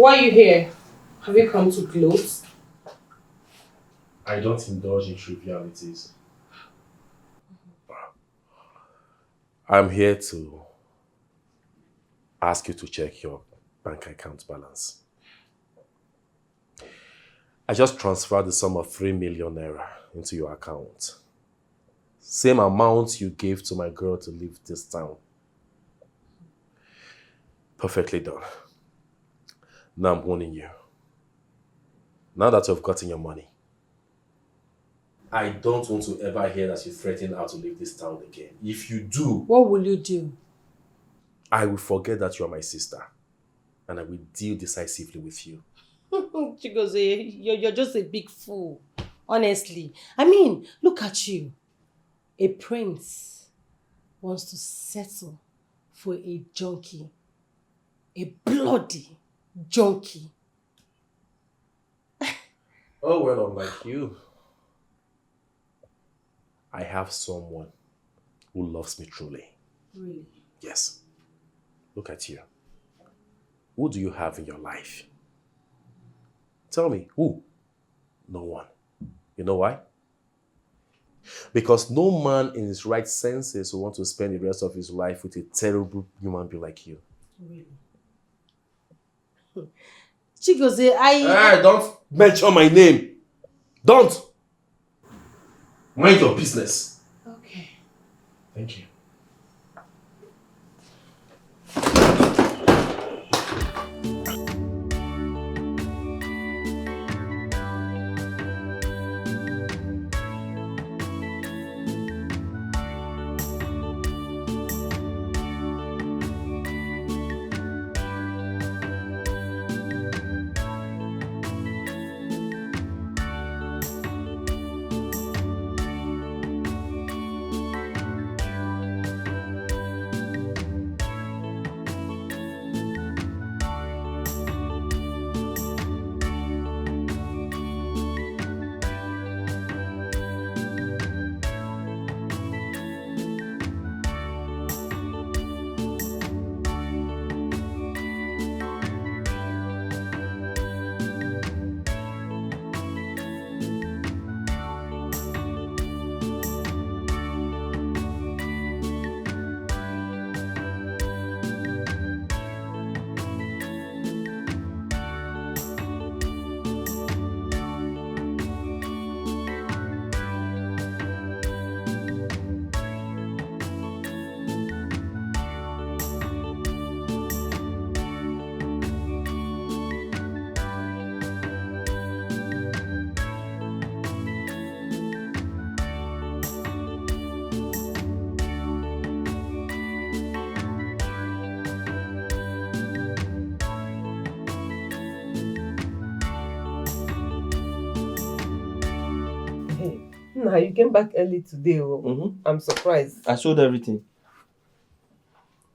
Why are you here? Have you come to gloat? I don't indulge in trivialities. I'm here to ask you to check your bank account balance. I just transferred the sum of 3 million naira into your account. Same amount you gave to my girl to leave this town. Perfectly done. Now I'm warning you. Now that you've gotten your money, I don't want to ever hear that you threaten her to leave this town again. If you do... What will you do? I will forget that you are my sister. And I will deal decisively with you. Chigozie, you're just a big fool. Honestly. I mean, look at you. A prince wants to settle for a junkie. A bloody junkie. Oh, well, unlike you, I have someone who loves me truly. Really? Yes. Look at you. Who do you have in your life? Tell me, who? No one. You know why? Because no man in his right senses will want to spend the rest of his life with a terrible human being like you. Really? Chigozie, Hey, don't mention my name. Don't. Mind your business. Okay. Thank you. Nah, you came back early today. Oh. I'm surprised. I sold everything.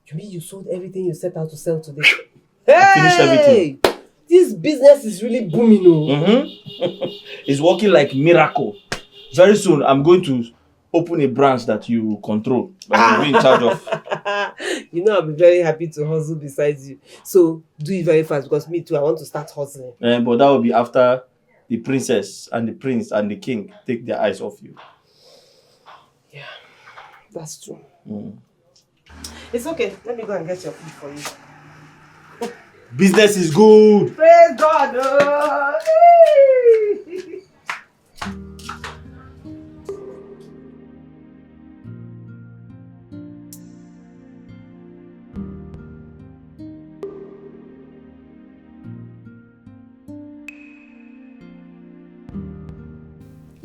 You mean you sold everything you set out to sell today? I finished everything. This business is really booming. It's working like miracle. Very soon, I'm going to open a branch that you control. That you'll be in charge of. You know, I'll be very happy to hustle besides you. So, do it very fast because me too, I want to start hustling. But that will be after the princess and the prince and the king take their eyes off you. Yeah, that's true. It's okay. Let me go and get your food for you. Business is good. Praise God.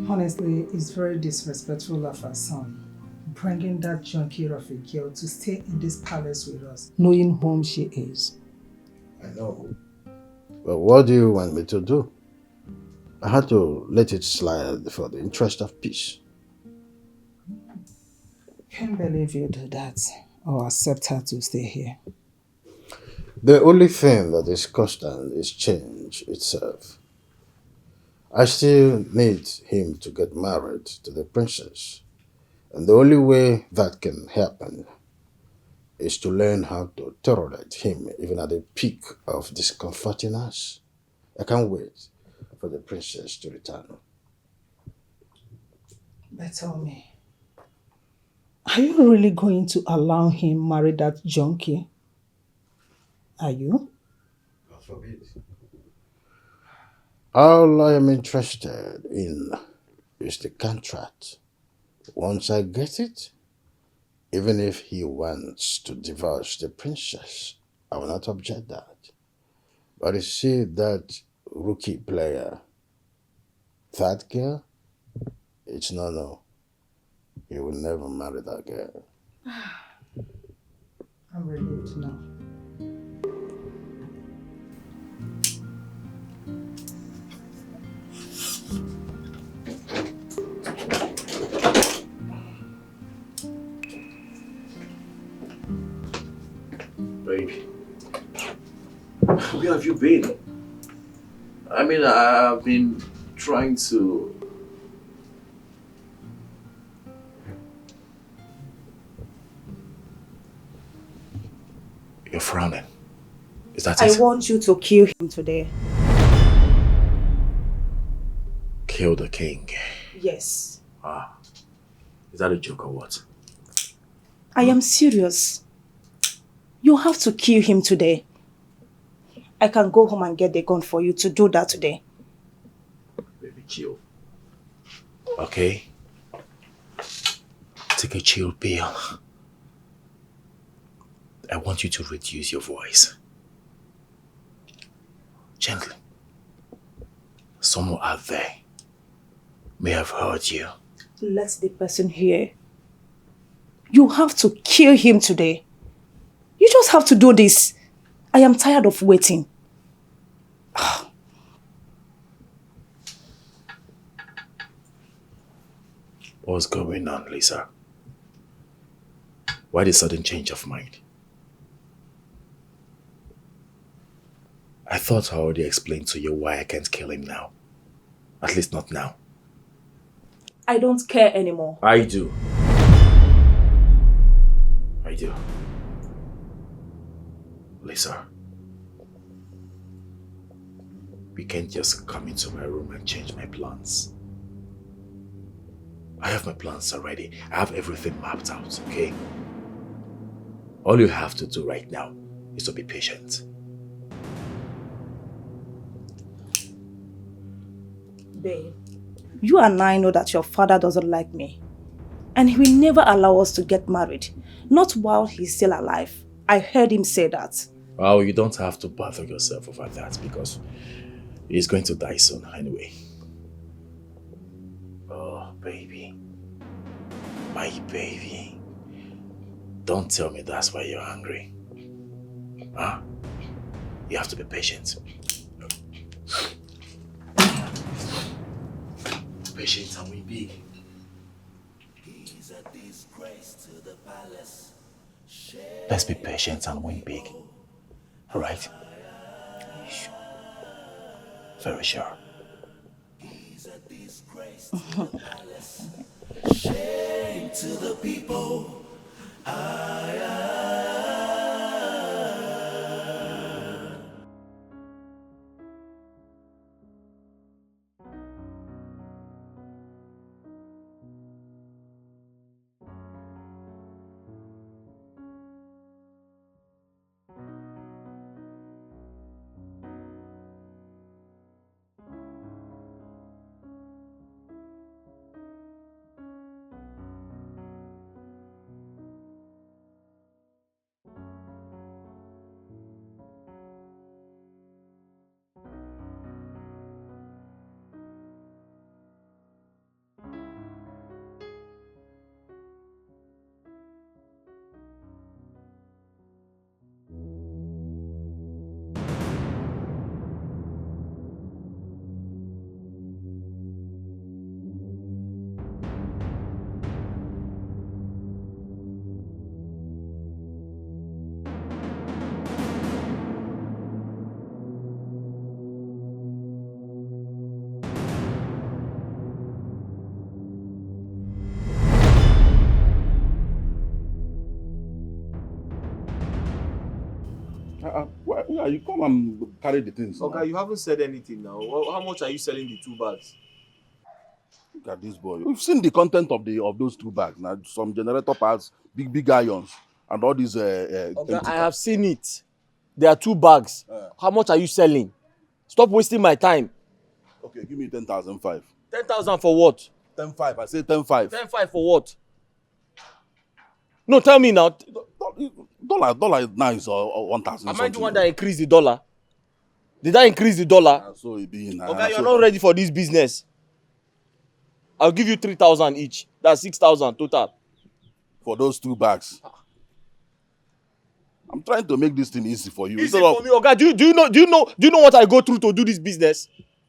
Honestly, it's very disrespectful of our son, bringing that junkie of a girl to stay in this palace with us, knowing whom she is. I know. But what do you want me to do? I had to let it slide for the interest of peace. Can't believe you do that or accept her to stay here. The only thing that is constant is change itself. I still need him to get married to the princess. And the only way that can happen is to learn how to tolerate him even at the peak of discomforting us. I can't wait for the princess to return. But tell me, are you really going to allow him marry that junkie? Are you? God forbid. All I am interested in is the contract. Once I get it, even if he wants to divorce the princess, I will not object that. But you see that rookie player, that girl, it's no. He will never marry that girl. I'm relieved now. Baby, where have you been? I mean, I've been trying to... You're frowning. Is that it? I want you to kill him today. Kill the king. Yes. Ah, is that a joke or what? I am serious. You have to kill him today. I can go home and get the gun for you to do that today. Baby, chill. Okay? Take a chill pill. I want you to reduce your voice. Gently. Someone out there may have heard you. Let the person hear. You have to kill him today. You just have to do this. I am tired of waiting. What's going on, Lisa? Why the sudden change of mind? I thought I already explained to you why I can't kill him now. At least not now. I don't care anymore. I do. I do. Lisa, we can't just come into my room and change my plans. I have my plans already. I have everything mapped out, okay? All you have to do right now is to be patient. Babe, you and I know that your father doesn't like me. And he will never allow us to get married. Not while he's still alive. I heard him say that. Well, you don't have to bother yourself over that because he's going to die soon anyway. Oh, baby. My baby. Don't tell me that's why you're angry. Huh? You have to be patient. Patient and we big. Let's be patient and win big. Alright? Very sure. Shame to the people. Where are you? Come and carry the things. Okay, you haven't said anything now. How much are you selling the 2 bags? Look at this boy. We've seen the content of those 2 bags. Now, some generator parts, big irons, and all these. Okay, I have seen it. There are 2 bags. How much are you selling? Stop wasting my time. Okay, give me 10,500. 10,000 for what? 10,500. I say 10,500. 10,500 for what? No, tell me now. Dollar now is 1,000. Am I the one that increased the dollar? Did I increase the dollar? So it be now. Okay, you're not ready for this business. I'll give you 3,000 each. That's 6,000 total. For those 2 bags. I'm trying to make this thing easy for you. Easy for me, okay? Do you know what I go through to do this business?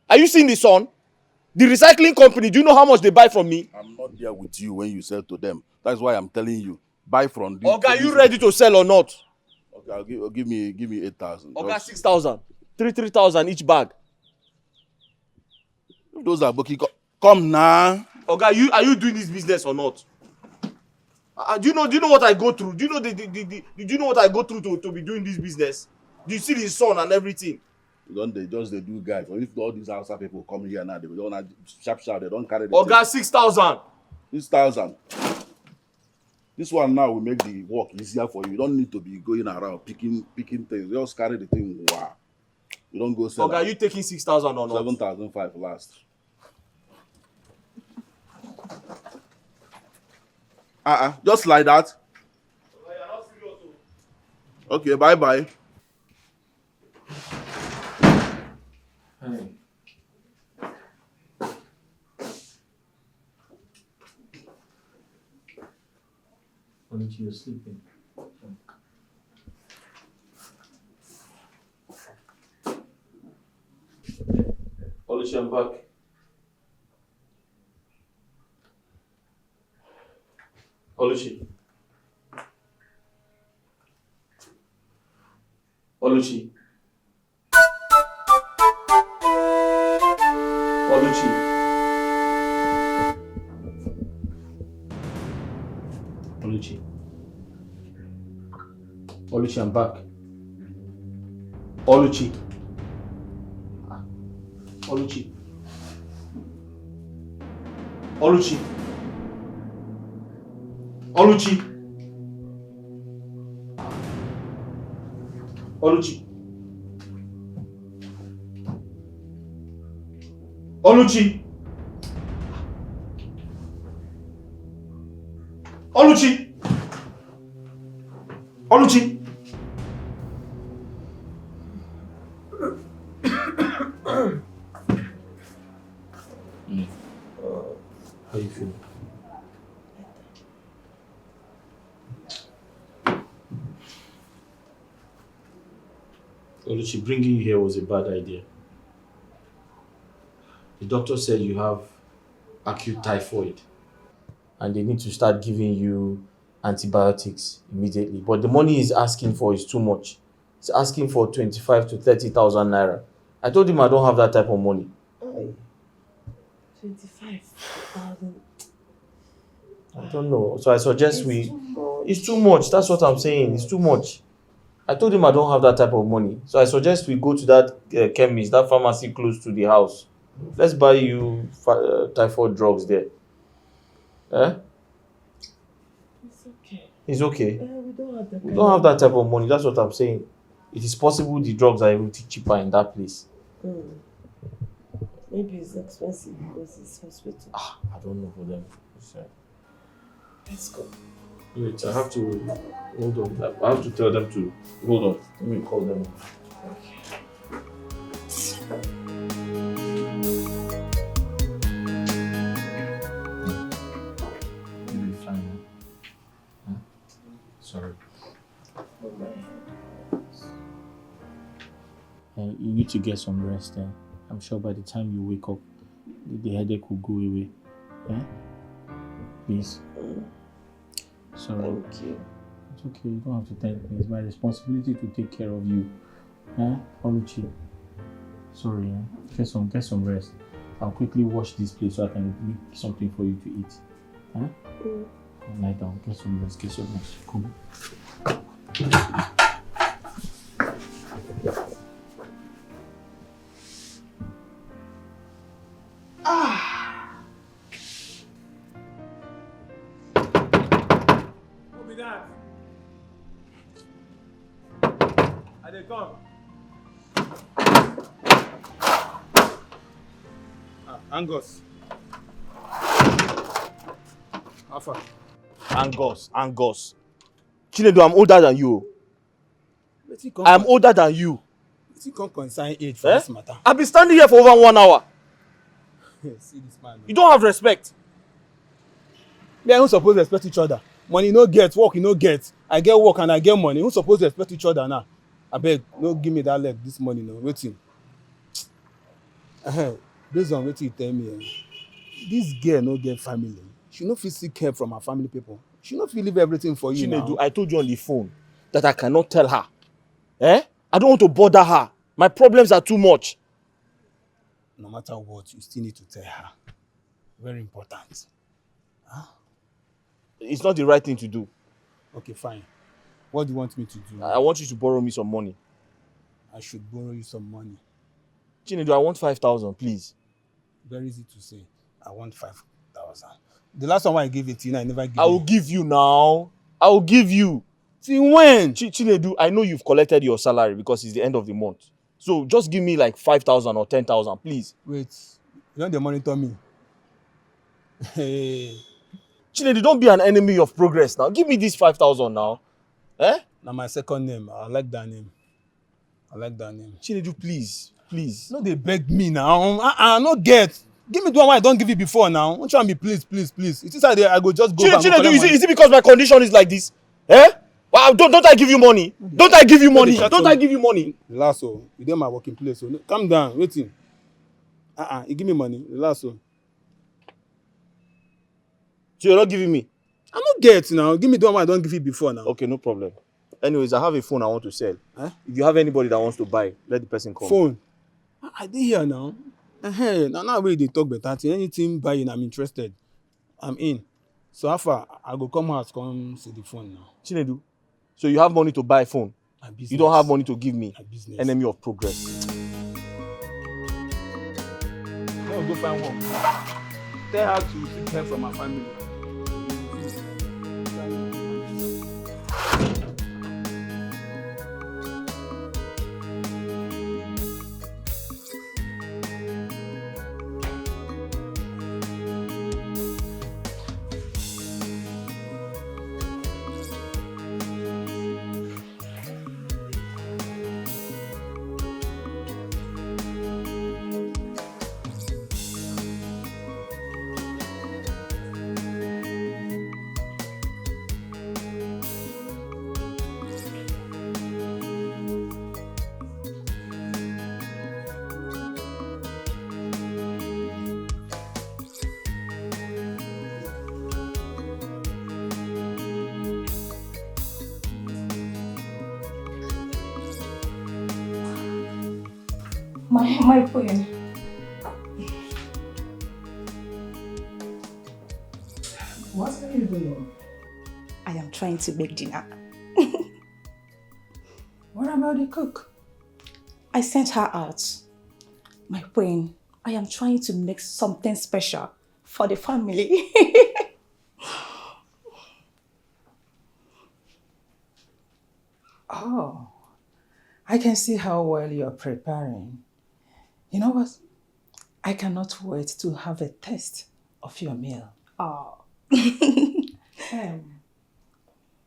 Are you seeing the sun? The recycling company, do you know how much they buy from me? I'm not there with you when you sell to them. That's why I'm telling you. Buy from this. Okay, are you ready to sell or not? Okay, give me 8,000. Okay, 6,000. 3,000 each bag. If those are booking, come now. Okay, are you doing this business or not? Do you know what I go through? Do you know do you know what I go through to be doing this business? Do you see the sun and everything? They do guys. Or if all these outside people come here now, they don't sharp. They don't carry the. Okay, 6,000. 6,000. This one now will make the work easier for you. You don't need to be going around picking things. You just carry the thing. Wow. You don't go sell. Okay, are you taking 6,000 or not? 7,500 last. Just like that. Okay, bye. Hey. You're sleeping. Oluchi, I'm back. Oluchi. Oluchi. Oluchi, I'm back. Oluchi. Oluchi. Oluchi. Oluchi. Oluchi. Oluchi. Oluchi. Oluchi. How you feel? Oluchi, bringing you here was a bad idea. The doctor said you have acute typhoid and they need to start giving you antibiotics immediately. But the money he's asking for is too much. He's asking for 25 to 30,000 naira. I told him I don't have that type of money. 25,000. I don't know. So I suggest it's too much. That's what I'm saying. It's too much. I told him I don't have that type of money. So I suggest we go to that chemist, that pharmacy close to the house. Let's buy you typhoid drugs there. Eh? It's okay. It's okay. We don't have that type of money. That's what I'm saying. It is possible the drugs are even cheaper in that place. Maybe it's expensive because it's hospital. I don't know for them. Let's go. Wait, I have to hold on. I have to tell them to hold on. Let me call them. You'll be fine. Huh? Sorry. You need to get some rest. I'm sure by the time you wake up, the headache will go away. Yeah? Please. Sorry. Thank you. It's okay. You don't have to thank me. It's my responsibility to take care of you. Oluchi. Sorry. Get some rest. I'll quickly wash this place so I can make something for you to eat. Lie down. Get some rest. Come. I dey come. Angus. How far? Angus. Chinedu, I'm older than you. I'm older than you. You can't consign age for this matter. I've been standing here for over 1 hour. See this man. You don't have respect. We don't supposed to respect each other. Money no get, work you no get. I get work and I get money. Who supposed to respect each other now? I beg, no give me that leg this morning. No, waiting. Based on what you tell me, this girl no get family. She no fit seek help from her family people. She no fit leave everything for you Chinedu, now. I told you on the phone that I cannot tell her. I don't want to bother her. My problems are too much. No matter what, you still need to tell her. Very important. Huh? It's not the right thing to do. Okay, fine. What do you want me to do? I want you to borrow me some money. I should borrow you some money. Chinedu, I want 5,000, please. Very easy to say. I want 5,000. The last one I gave it to you, I never gave I will give you now. I will give you. Till when? Chinedu, I know you've collected your salary because it's the end of the month. So just give me like 5,000 or 10,000, please. Wait, you don't dey monitor me? Hey. Chinedu, don't be an enemy of progress now. Give me this 5,000 now. Now my second name. I like that name. Chinedu, please. No, they beg me now. No get. Give me the one I don't give you before now. Don't try me, please. It is I go just go. Chinedu, is it because my condition is like this? Wow, don't I give you money? Don't I give you money? Relax, you dey my working place. So calm down, waiting. You give me money. Relax. So you're not giving me? I'm not get now. Give me the one I don't give you before now. Okay, no problem. Anyways, I have a phone I want to sell. If you have anybody that wants to buy, let the person come. Phone? I did hear now. Now where they talk better. Anything buying, I'm interested. I'm in. So how far? I go come out, come see the phone now. Chinedu, so you have money to buy a phone? You don't have money to give me? Enemy of progress. No, go find one. Tell her to seek help from her family. My queen. What are you doing? I am trying to make dinner. What about the cook? I sent her out. My queen, I am trying to make something special for the family. Oh, I can see how well you're preparing. You know what? I cannot wait to have a taste of your meal. Oh.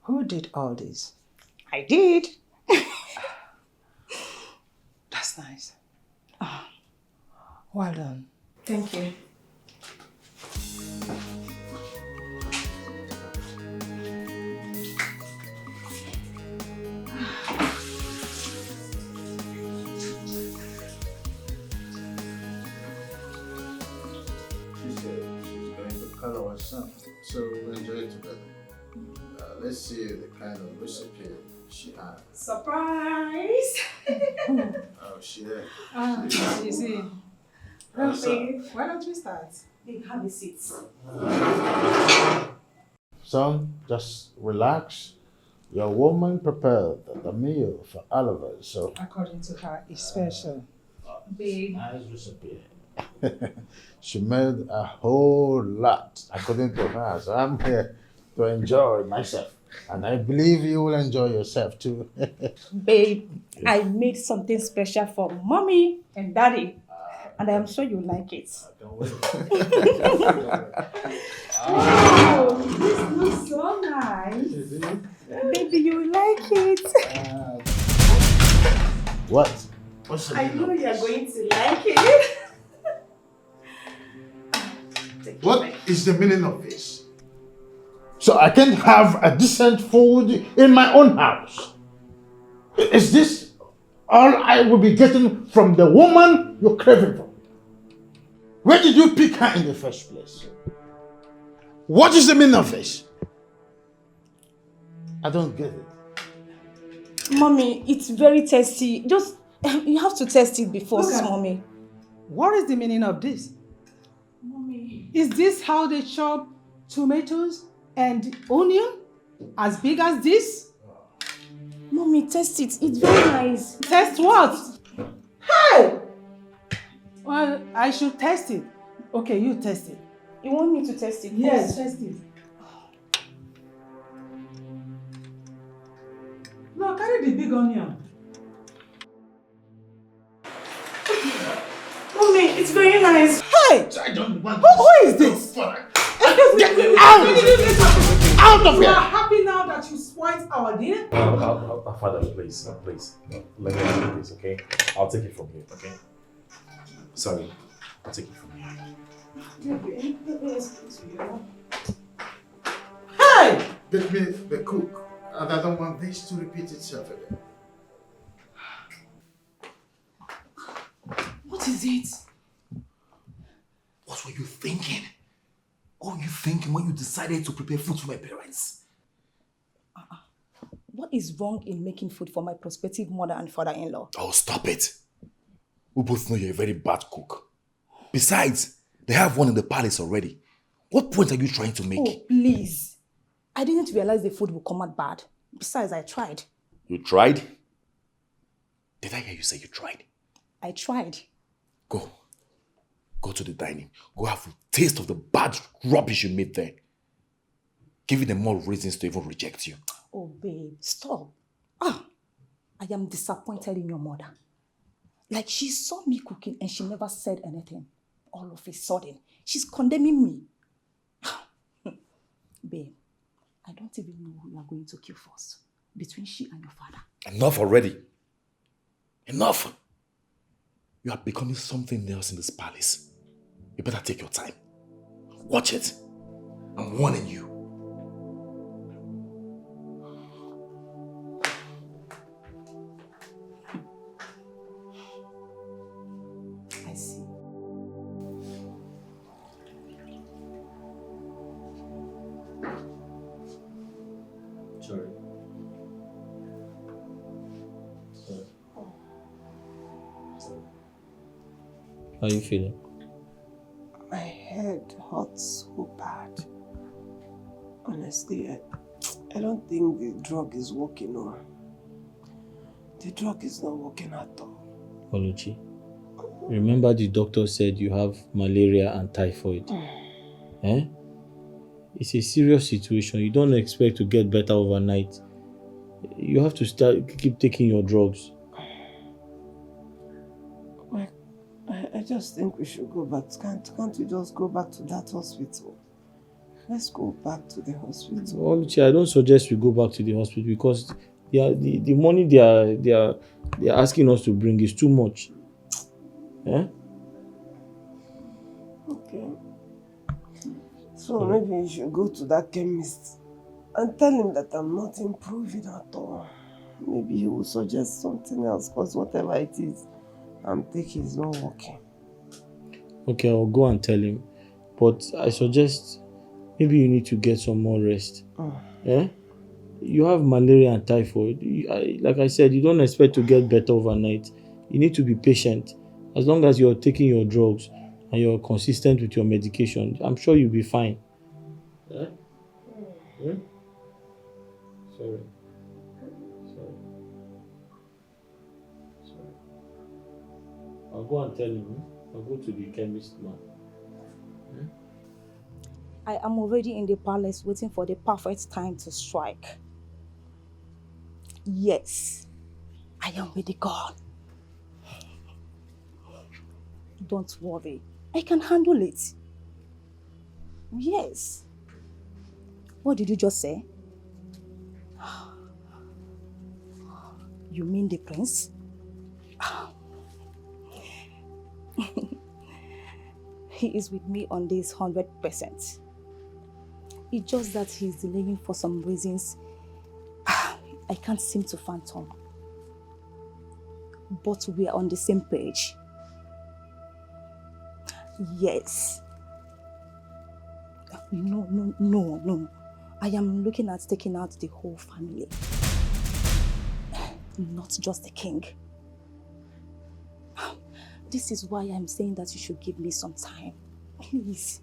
Who did all this? I did. That's nice. Well done. Thank you. So we'll enjoy it together. Let's see the kind of recipe she had. Surprise! Oh, she there. She's in. Why don't we start? Babe, have a seat. Son, just relax. Your woman prepared the meal for all of us, so. According to her, it's special. Babe. Nice recipe. She made a whole lot according to her, so I'm here to enjoy myself. And I believe you will enjoy yourself too. Babe, I made something special for mommy and daddy. And I am sure you like it. Wow, this looks so nice. Baby, you like it. What? What's the I meaning know of you are this? going to like it. What is the meaning of this? So I can have a decent food in my own house. Is this all I will be getting from the woman you're craving for? Where did you pick her in the first place? What is the meaning of this? I don't get it. Mommy, it's very tasty. Just, you have to taste it before, Look at- mommy. What is the meaning of this? Mommy. Is this how they chop tomatoes and onion? As big as this? Mommy, taste it. It's very nice. Test what? Hey! Well, I should test it. Okay, you test it. You want me to test it? Yes, first? test it. No, carry the big onion. Mommy, it's very nice. Hey! I don't want Who is this? Get out of here! Out of You are here! happy now that you spoiled our dinner? Father, please. Let me do this, okay? I'll take it from here, okay? Sorry, I'll take it from here. Hey! Get me the cook, and I don't want this to repeat itself again. What is it? What were you thinking? What were you thinking when you decided to prepare food for my parents? What is wrong in making food for my prospective mother and father-in-law? Oh, stop it. We both know you're a very bad cook. Besides, they have one in the palace already. What point are you trying to make? Oh, please. I didn't realize the food would come out bad. Besides, I tried. You tried? Did I hear you say you tried? I tried. Go. Go to the dining. Go have a taste of the bad rubbish you made there. Giving them more reasons to even reject you. Oh, babe, stop. I am disappointed in your mother. Like, she saw me cooking and she never said anything. All of a sudden, she's condemning me. Babe, I don't even know who you are going to kill first. Between she and your father. Enough already. Enough. You are becoming something else in this palace. You better take your time. Watch it. I'm warning you. I see. Sorry. How are you feeling? My head hurts so bad. Honestly, I don't think the drug is working. No. The drug is not working at all. Oluchi, remember the doctor said you have malaria and typhoid. It's a serious situation. You don't expect to get better overnight. You have to keep taking your drugs. I just think we should go back. Can't we just go back to that hospital? Let's go back to the hospital. Oluchi, I don't suggest we go back to the hospital because the money they are asking us to bring is too much. Okay. So maybe you should go to that chemist and tell him that I'm not improving at all. Maybe he will suggest something else because whatever it is I'm taking is not working. Okay, I'll go and tell him. But I suggest maybe you need to get some more rest. You have malaria and typhoid. Like I said, you don't expect to get better overnight. You need to be patient. As long as you're taking your drugs and you're consistent with your medication, I'm sure you'll be fine. Sorry. I'll go and tell him. I'll go to the chemist now. I am already in the palace waiting for the perfect time to strike. Yes, I am with the God. Don't worry, I can handle it. Yes. What did you just say? You mean the prince? He is with me on this 100%. It's just that he's delaying for some reasons I can't seem to fathom. But we are on the same page. Yes. No. I am looking at taking out the whole family. Not just the king. This is why I'm saying that you should give me some time. Please.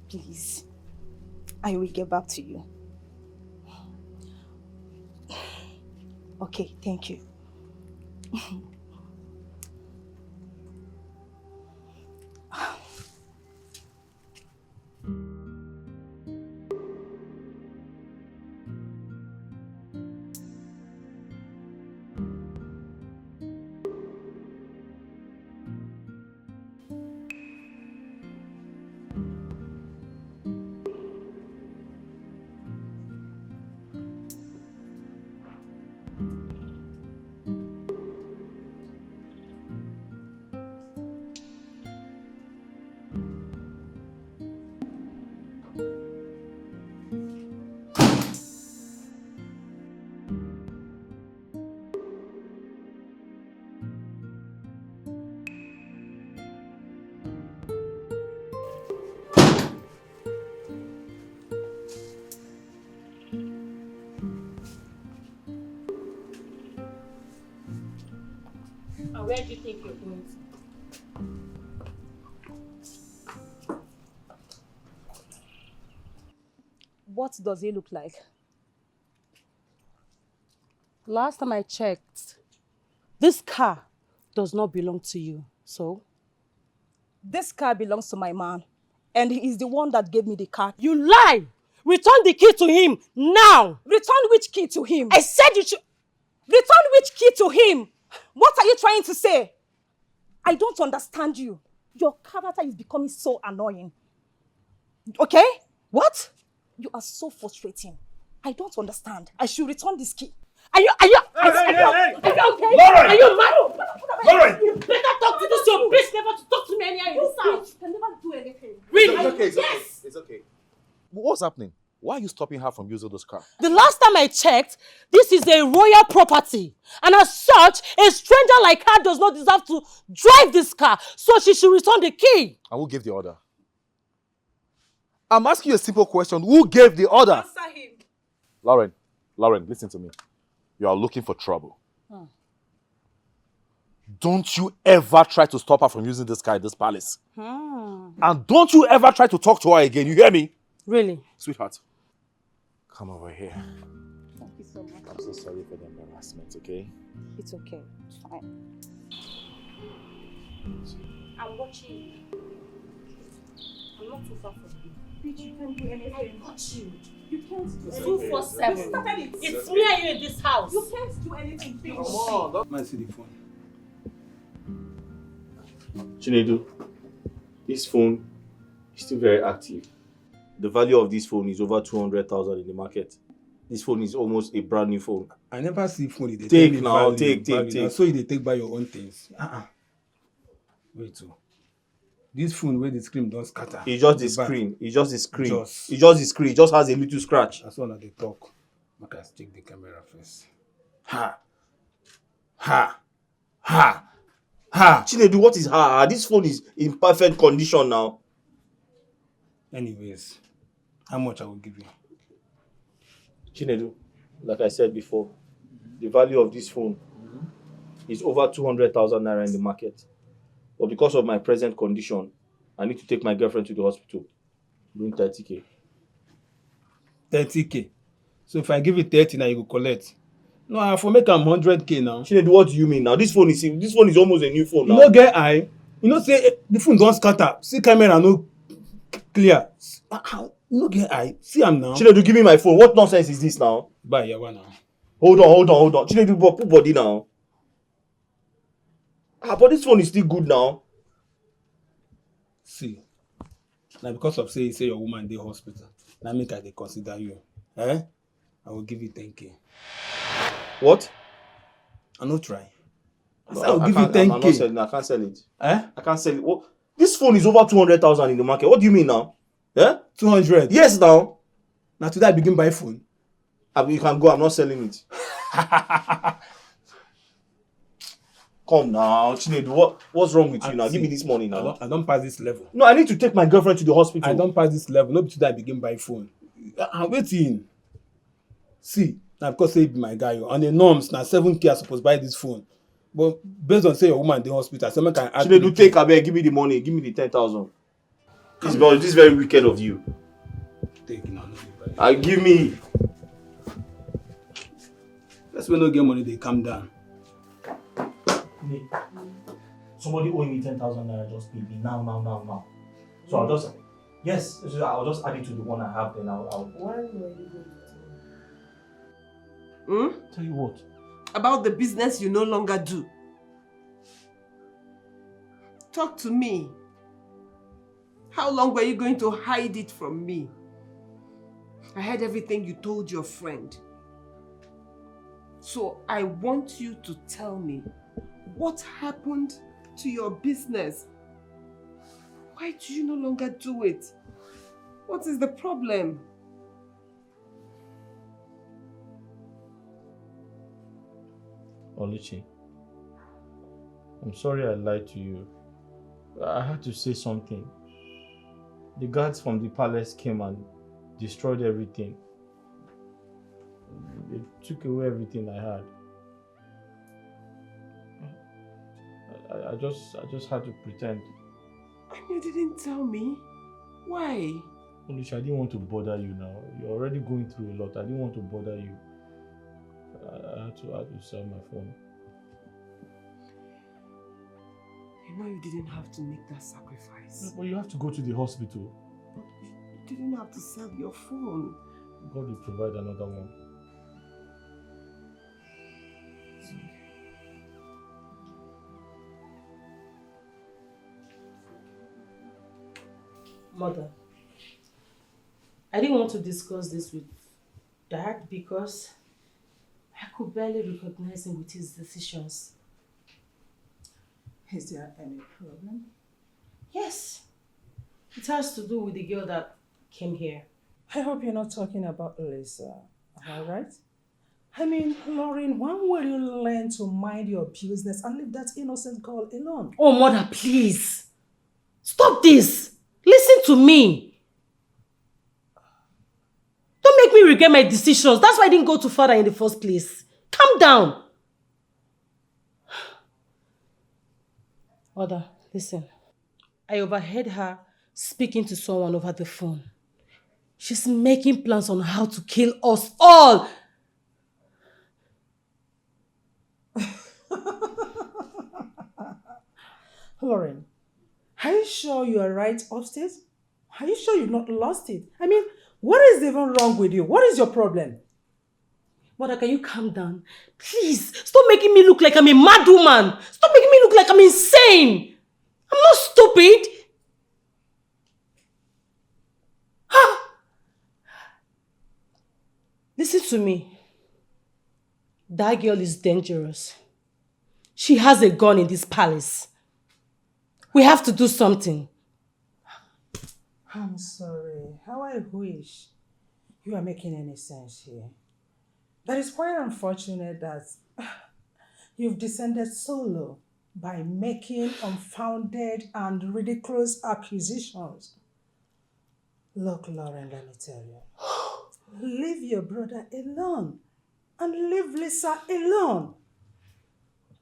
Please. I will get back to you. Okay, thank you. Where do you think you're going to? What does he look like? Last time I checked, this car does not belong to you, so? This car belongs to my man, and he is the one that gave me the car. You lie! Return the key to him, now! Return which key to him? I said you should... Return which key to him? What are you trying to say? I don't understand you. Your character is becoming so annoying. Okay? What? You are so frustrating. I don't understand. I should return this key. Are you okay? Lauren! Are you mad? Lauren! You better talk to this your bitch never to talk to me anyhow in this house. You can never do anything. Really? It's okay, Yes! It's okay. What's happening? Why are you stopping her from using this car? The last time I checked, this is a royal property. And as such, a stranger like her does not deserve to drive this car. So she should return the key. And who gave the order? I'm asking you a simple question. Who gave the order? Answer him. Lauren, listen to me. You are looking for trouble. Don't you ever try to stop her from using this car in this palace. And don't you ever try to talk to her again. You hear me? Really? Sweetheart, come over here. Thank you so much. I'm so sorry for the embarrassment, okay? It's okay. It's fine. I'm watching you. I'm not too far from you. Bitch, you can't do anything. I got you. You can't do anything. 247. You started it. It's me and you in this house. You can't do anything, bitch. Come on, don't mind see the phone. Chinedu, this phone is still very active. The value of this phone is over 200,000 in the market. This phone is almost a brand new phone. I never see phone. They Take tell me now, value, take. value. So they take by your own things. Wait, so this phone where the screen don't scatter. It's just the back. screen. It's just the screen. Just. It's just the screen. It just has a little scratch. That's one of the talk. Make us check the camera first. Chinedu, what is her? This phone is in perfect condition now. Anyways, how much I will give you? Chinedu, like I said before, the value of this phone is over 200,000 naira in the market. But because of my present condition, I need to take my girlfriend to the hospital. Bring 30K. 30K. So if I give you 30 now, you will collect. No, I have to make 100K now. Chinedu, what do you mean now? This phone is almost a new phone now. You know, get eye. You know, say the phone don't scatter. See camera no clear. No get eye. See am now. Chinedu, give me my phone. What nonsense is this now? Buy yawa now. Hold on. Chinedu, put body now. But this phone is still good now. See. Now because of say your woman dey hospital. Now make I dey consider you. I will give you 10K. What? I no try. No, I will give you 10K. I'm not selling. I can't sell it. Eh? I can't sell it. What? This phone is over 200,000 in the market. What do you mean now? 200. Yes, now. Now today I begin buy phone. You can go. I'm not selling it. Come now, Chinedu. What's wrong with you now? Give me this money now. I don't pass this level. No, I need to take my girlfriend to the hospital. I don't pass this level. No be today I begin buy phone. I'm waiting. See, now because say be my guy, on the norms now 7K I supposed buy this phone. But based on say your woman in the hospital, someone can ask. Chinedu, take abeg, give me the money. Give me the 10,000. This is very wicked of you. Take now. Give me. That's when no get money, they calm down. Somebody owing me 10,000 naira just paid me now. So I'll just add it to the one I have. Then I'll. Why were you going to tell me? Tell you what? About the business you no longer do. Talk to me. How long were you going to hide it from me? I heard everything you told your friend. So I want you to tell me what happened to your business. Why do you no longer do it? What is the problem? Oluchi, I'm sorry I lied to you. I had to say something. The guards from the palace came and destroyed everything. They took away everything I had. I just had to pretend. And you didn't tell me? Why? Oluchi, I didn't want to bother you now. You're already going through a lot. I didn't want to bother you. I had to sell my phone. You know you didn't have to make that sacrifice. But you have to go to the hospital. But you didn't have to sell your phone. God will provide another one. Mother, I didn't want to discuss this with Dad because I could barely recognize him with his decisions. Is there any problem? Yes. It has to do with the girl that came here. I hope you're not talking about Lisa. Am I right? I mean, Lauren, when will you learn to mind your business and leave that innocent girl alone? Oh, Mother, please. Stop this. Listen to me. Don't make me regret my decisions. That's why I didn't go to father in the first place. Calm down. Mother, listen. I overheard her speaking to someone over the phone. She's making plans on how to kill us all. Lauren, are you sure you are right upstairs? Are you sure you've not lost it? I mean, what is even wrong with you? What is your problem? Mother, can you calm down? Please, stop making me look like I'm a mad woman. Stop making me look like I'm insane. I'm not stupid. Listen to me. That girl is dangerous. She has a gun in this palace. We have to do something. I'm sorry. How I wish you are making any sense here. That is quite unfortunate that you've descended so low by making unfounded and ridiculous accusations. Look, Lauren, let me tell you. Leave your brother alone and leave Lisa alone.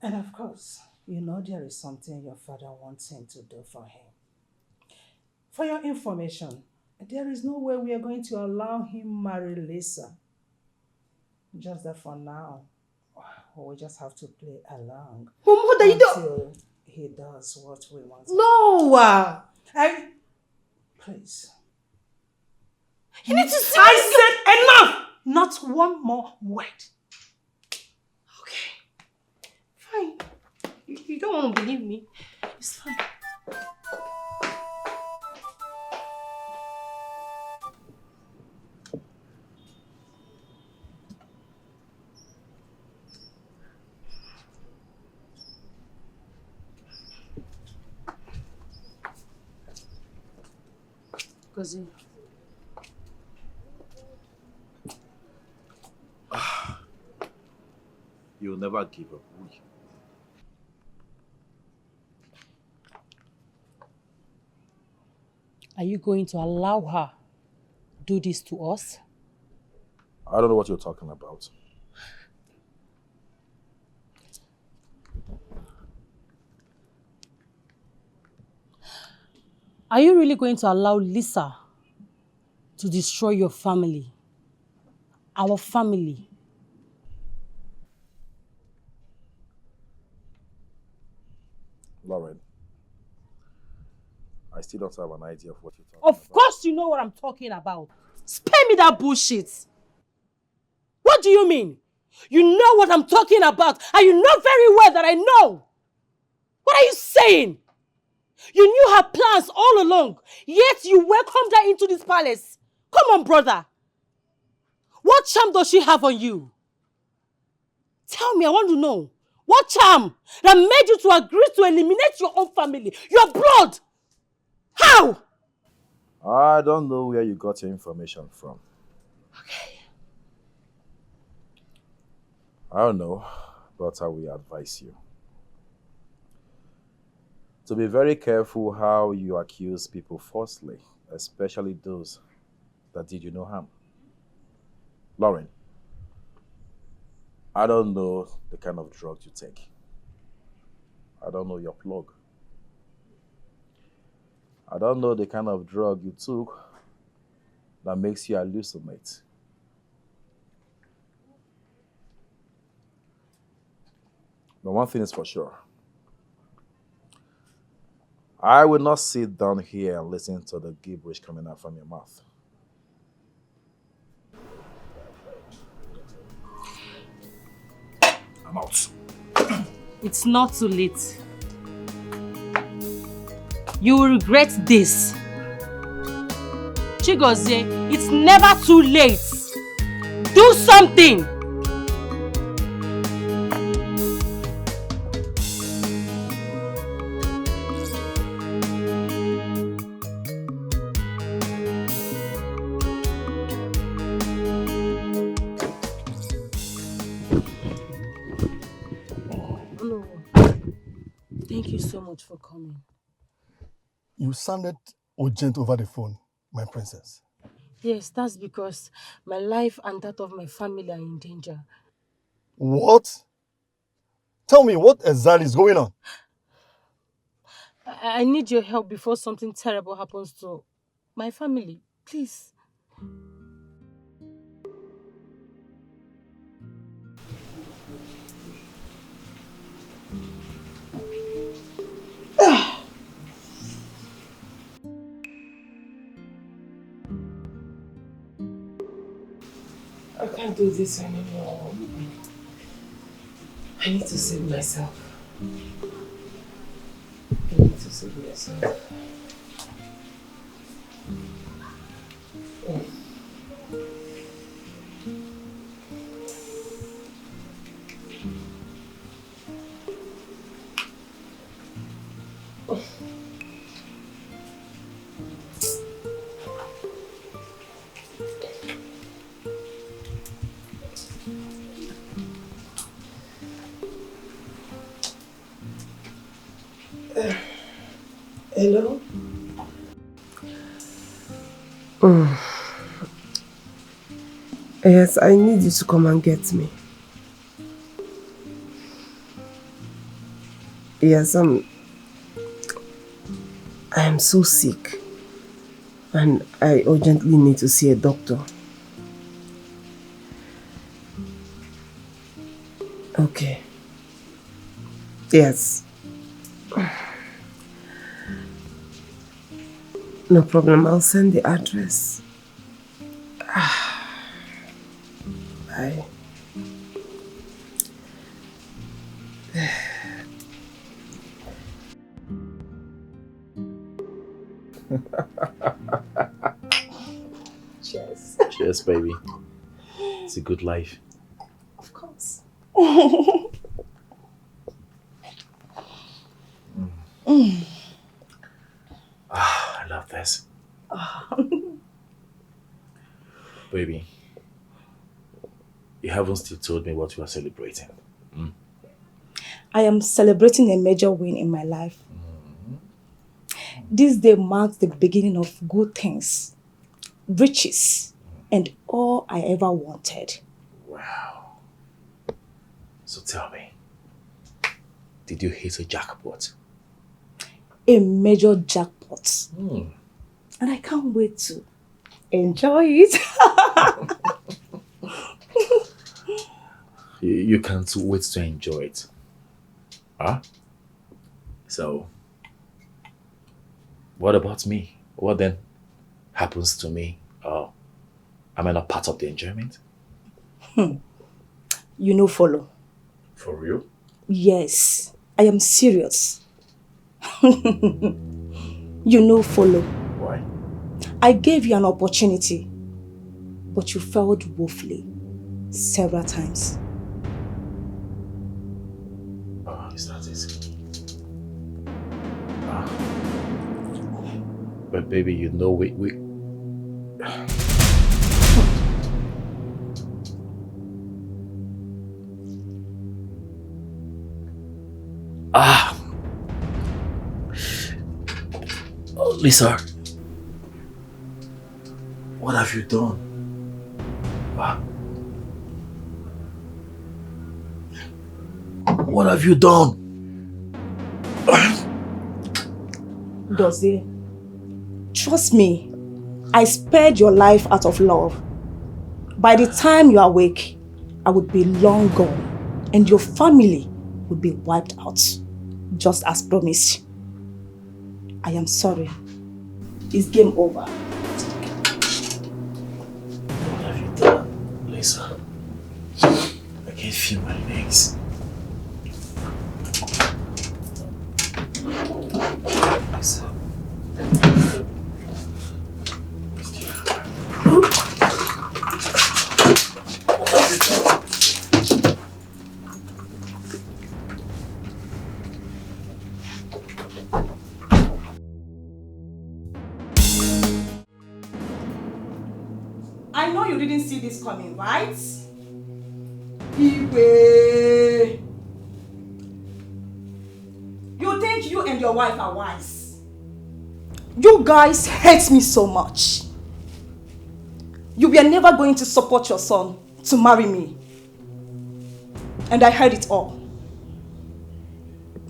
And of course, you know there is something your father wants him to do for him. For your information, there is no way we are going to allow him marry Lisa. Just that for now, we just have to play along. Oh, Mother, you don't... Until he does what we want. No! Please. You need to see I said enough! Not one more word. Okay. Fine. You don't want to believe me. It's fine. Gozi. You'll never give up, will you? Are you going to allow her do this to us? I don't know what you're talking about. Are you really going to allow Lisa to destroy your family? Our family? Lauren, I still don't have an idea of what you're talking about. Of course you know what I'm talking about. Spare me that bullshit. What do you mean? You know what I'm talking about, and you know very well that I know. What are you saying? You knew her plans all along, yet you welcomed her into this palace. Come on, brother. What charm does she have on you? Tell me, I want to know. What charm that made you to agree to eliminate your own family, your blood? How? I don't know where you got your information from. Okay. I don't know, but I will advise you to be very careful how you accuse people falsely, especially those that did you no harm. Lauren, I don't know the kind of drug you take. I don't know your plug. I don't know the kind of drug you took that makes you hallucinate. But one thing is for sure. I will not sit down here and listen to the gibberish coming out from your mouth. I'm out. It's not too late. You will regret this. Chigozie, it's never too late. Do something. Hello. Thank you so much for coming. You sounded urgent over the phone, my princess. Yes, that's because my life and that of my family are in danger. What? Tell me, what exactly is going on? I need your help before something terrible happens to my family. Please. I can't do this anymore. I need to save myself. I need to save myself. Hello? Yes, I need you to come and get me. Yes, I am so sick and I urgently need to see a doctor. Okay. Yes. No problem, I'll send the address. Bye. Cheers. Cheers, baby. It's a good life. Of course. I love this. Baby, you haven't still told me what you are celebrating. I am celebrating a major win in my life. This day marks the beginning of good things, riches, and all I ever wanted. Wow. So tell me, did you hit a jackpot? A major jackpot. And I can't wait to enjoy it. You can't wait to enjoy it. Huh? So, what about me? What then happens to me? Am I not part of the enjoyment? You know, follow. For real? Yes, I am serious. You know, follow. Why? I gave you an opportunity, but you failed woefully several times. Oh, is that it? But baby, you know we Lisa, what have you done? What have you done? Dozie, trust me, I spared your life out of love. By the time you awake, I would be long gone and your family would be wiped out, just as promised. I am sorry. It's game over. What have you done, Lisa? I can't feel my legs. Lisa. I know you didn't see this coming, right? Iwe! You think you and your wife are wise? You guys hate me so much. You were never going to support your son to marry me. And I heard it all.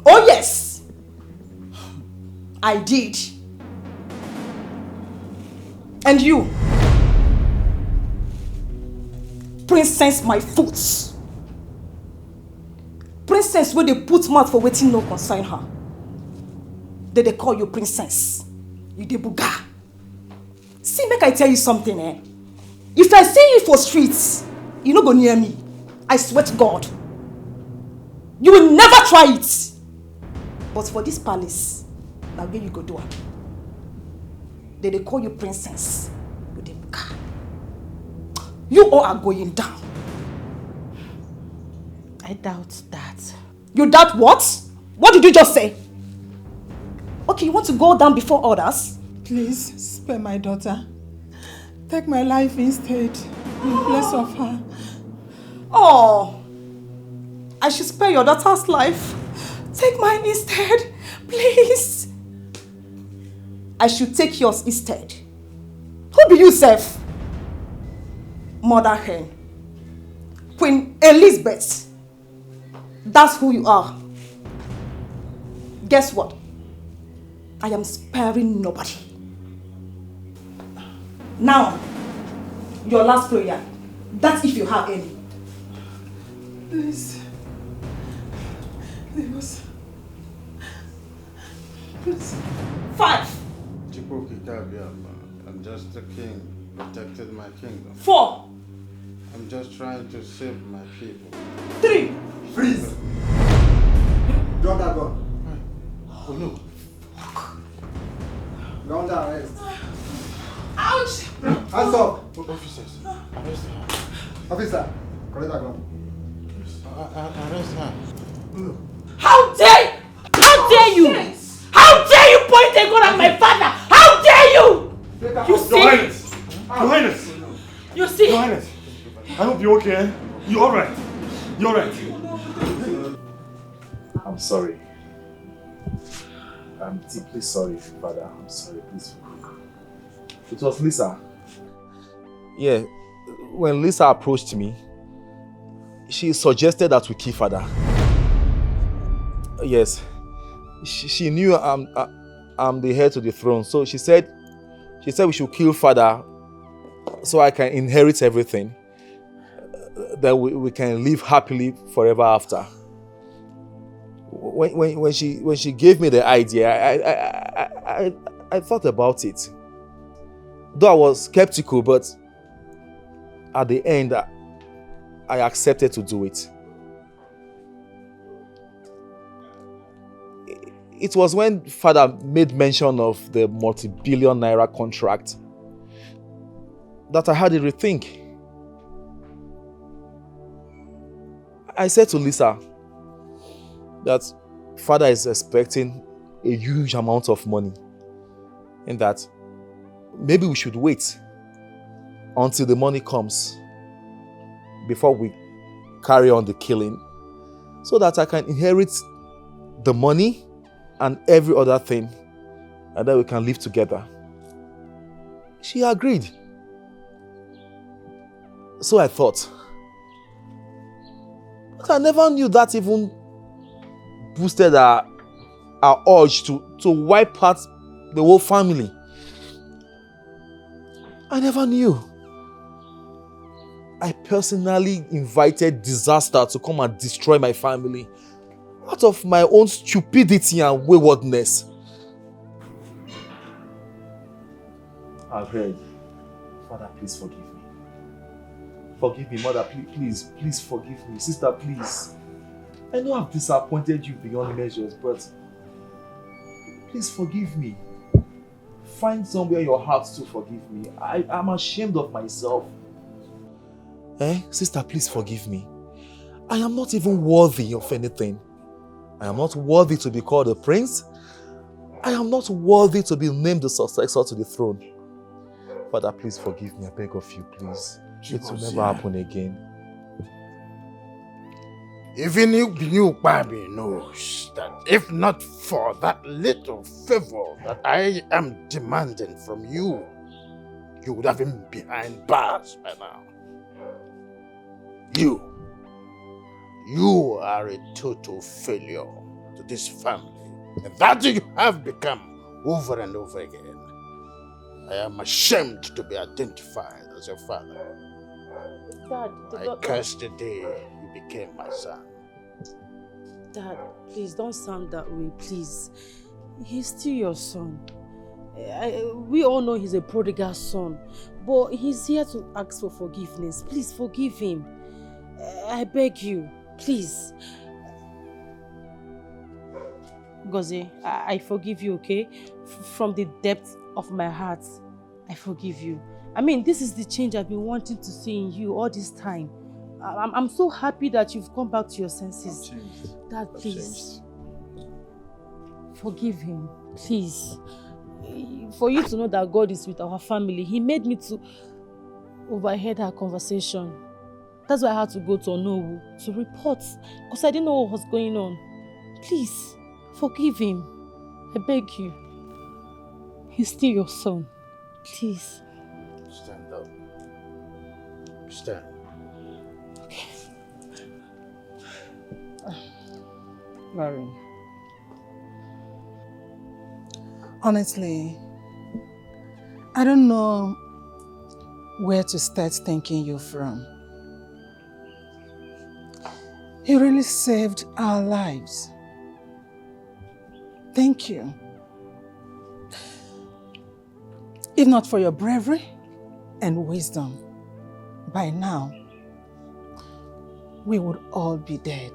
Oh yes! I did. And you? Princess my foot. Princess where they put mouth for waiting no concern her. They call you princess. You dey buga. See, make I tell you something, eh? If I see you for streets, you no go near me. I swear to God. You will never try it. But for this palace, now where you go do it. They call you princess. You dey buga. You all are going down. I doubt that. You doubt what? What did you just say? Okay, you want to go down before others? Please, spare my daughter. Take my life instead, in place of her. Oh, I should spare your daughter's life. Take mine instead, please. I should take yours instead. Who be you, Seth? Mother hen. Queen Elizabeth. That's who you are. Guess what? I am sparing nobody. Now, your last prayer. That's if you have any. Please. Leave us. Please. 5. I'm just the king, protected my kingdom. 4. I'm just trying to save my people. 3. Freeze! Drop that gun. Oh no. You're under arrest. Ouch! Hands up! Officers, arrest her. Officer, collect that gun. Arrest her. How dare you? How dare you point a gun at my father? How dare you? You see? Your Highness! Your Highness! You see? Your Highness! I hope you're okay. You alright? You alright? I'm sorry. I'm deeply sorry, Father. I'm sorry. Please forgive me. It was Lisa. Yeah, when Lisa approached me, she suggested that we kill Father. Yes, she knew I'm the heir to the throne, so she said we should kill Father so I can inherit everything. That we can live happily forever after. When she gave me the idea, I thought about it. Though I was skeptical, but at the end, I accepted to do it. It was when Father made mention of the multi-billion naira contract that I had a rethink. I said to Lisa that Father is expecting a huge amount of money and that maybe we should wait until the money comes before we carry on the killing so that I can inherit the money and every other thing and then we can live together. She agreed. So I thought. But I never knew that even boosted our urge to wipe out the whole family. I never knew. I personally invited Disaster to come and destroy my family out of my own stupidity and waywardness. I've heard. Father, please forgive me. Forgive me, Mother, please forgive me. Sister, please. I know I've disappointed you beyond measures, but please forgive me. Find somewhere in your heart to forgive me. I'm ashamed of myself. Sister, please forgive me. I am not even worthy of anything. I am not worthy to be called a prince. I am not worthy to be named the successor to the throne. Father, please forgive me. I beg of you, please. It will never happen again. Even you, Baby, knows that if not for that little favor that I am demanding from you, you would have been behind bars by now. You are a total failure to this family. And that you have become over and over again. I am ashamed to be identified as your father. Dad, I curse the day you became my son. Dad, please don't sound that way, please. He's still your son. We all know he's a prodigal son, but he's here to ask for forgiveness. Please forgive him. I beg you, please. Gozie, I forgive you, okay? From the depth of my heart, I forgive you. I mean, this is the change I've been wanting to see in you all this time. I'm so happy that you've come back to your senses. Dad, please. Forgive him, please. For you to know that God is with our family, He made me to overheard our conversation. That's why I had to go to Nollywood to report, because I didn't know what was going on. Please, forgive him. I beg you. He's still your son. Please. Stand up. Stand. Okay. Lauren. Honestly, I don't know where to start thanking you from. You really saved our lives. Thank you. If not for your bravery and wisdom, by now, we would all be dead.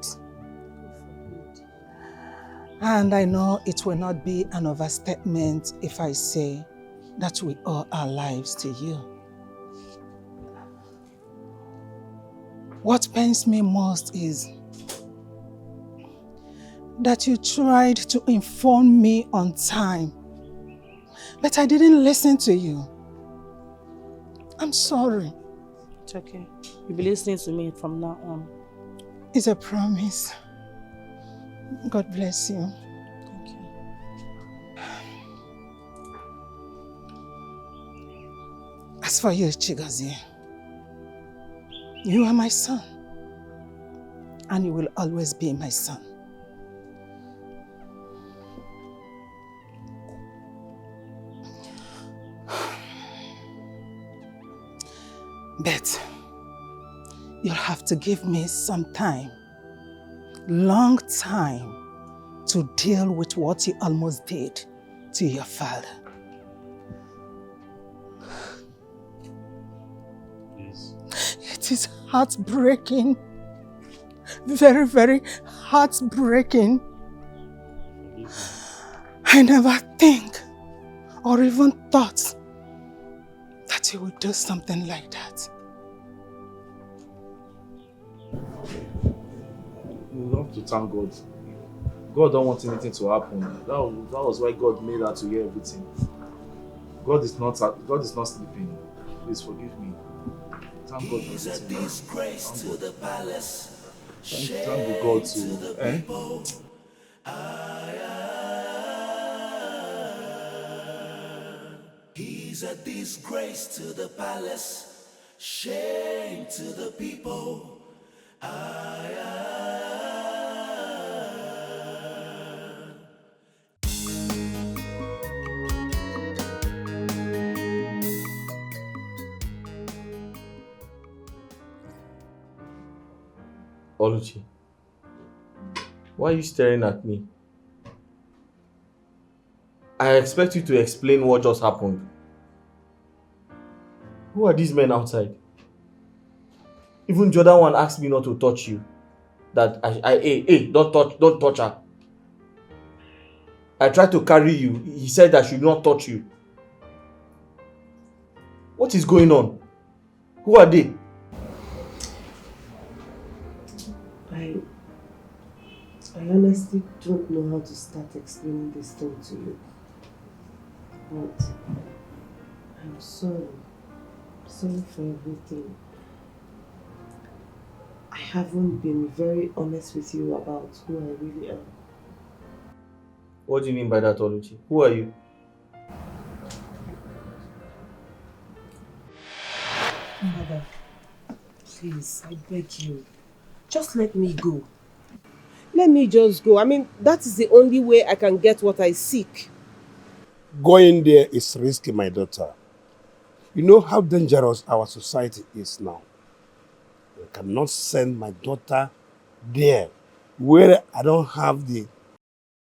And I know it will not be an overstatement if I say that we owe our lives to you. What pains me most is that you tried to inform me on time, but I didn't listen to you. I'm sorry. It's okay. You'll be listening to me from now on. It's a promise. God bless you. Thank you. As for you, Chigozie, you are my son, and you will always be my son. But you'll have to give me some time, long time, to deal with what you almost did to your father. Yes. It is heartbreaking. Very, very heartbreaking. I never think or even thought that you would do something like that. You have to thank God. God don't want anything to happen. That was why God made her to hear everything. God is not sleeping. Please forgive me. Thank God for everything. Disgrace to the palace. Thank God too. He's a disgrace to the palace, shame to the people. Oluchi, why are you staring at me? I expect you to explain what just happened. Who are these men outside? Even the other one asked me not to touch you. That hey, don't touch her. I tried to carry you. He said I should not touch you. What is going on? Who are they? I honestly don't know how to start explaining this thing to you. But I'm sorry. Sorry for everything. I haven't been very honest with you about who I really am. What do you mean by that, Oluchi? Who are you? Mother, please, I beg you. Just let me go. Let me just go. I mean, that is the only way I can get what I seek. Going there is risky, my daughter. You know how dangerous our society is now. I cannot send my daughter there where I don't have the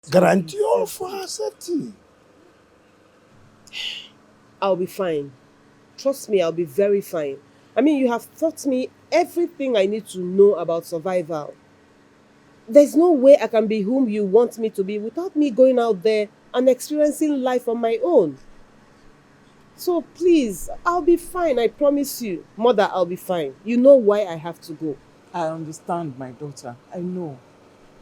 guarantee of her safety. I'll be fine. Trust me, I'll be very fine. I mean, you have taught me everything I need to know about survival. There's no way I can be whom you want me to be without me going out there and experiencing life on my own. So please, I'll be fine, I promise you. Mother, I'll be fine. You know why I have to go. I understand, my daughter. I know.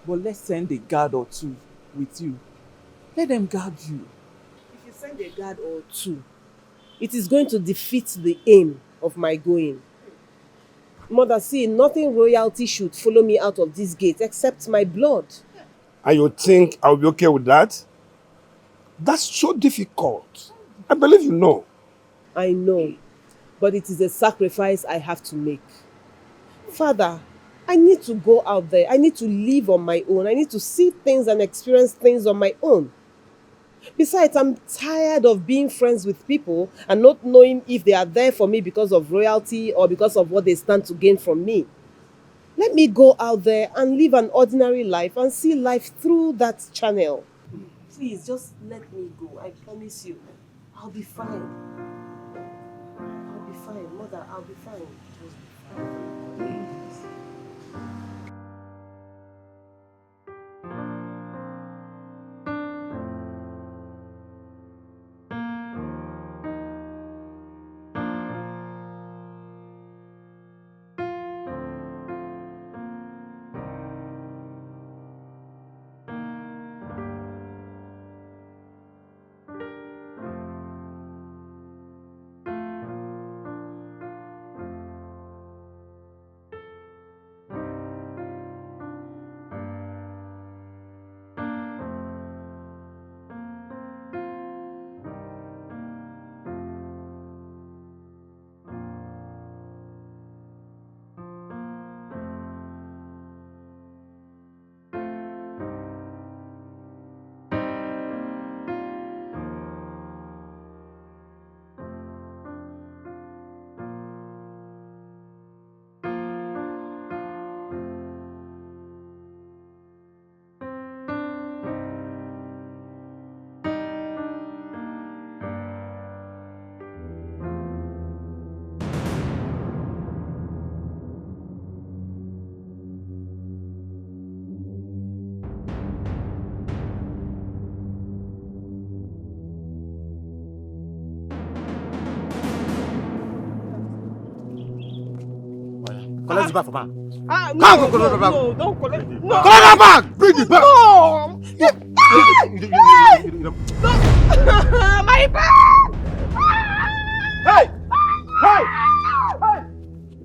But let's send a guard or two with you. Let them guard you. If you send a guard or two, it is going to defeat the aim of my going. Mother, see, nothing royalty should follow me out of this gate except my blood. And you think I'll be okay with that? That's so difficult. I believe you know. I know, but it is a sacrifice I have to make. Father, I need to go out there. I need to live on my own. I need to see things and experience things on my own. Besides, I'm tired of being friends with people and not knowing if they are there for me because of royalty or because of what they stand to gain from me. Let me go out there and live an ordinary life and see life through that channel. Please, just let me go. I promise you. I'll be fine. I'll be fine. Mother, I'll be fine. Just be fine. Collect the bag for back. No, don't collect. No. Collect that bag! Bring it back! No! My bag! Hey! Hey! Hey! Hey!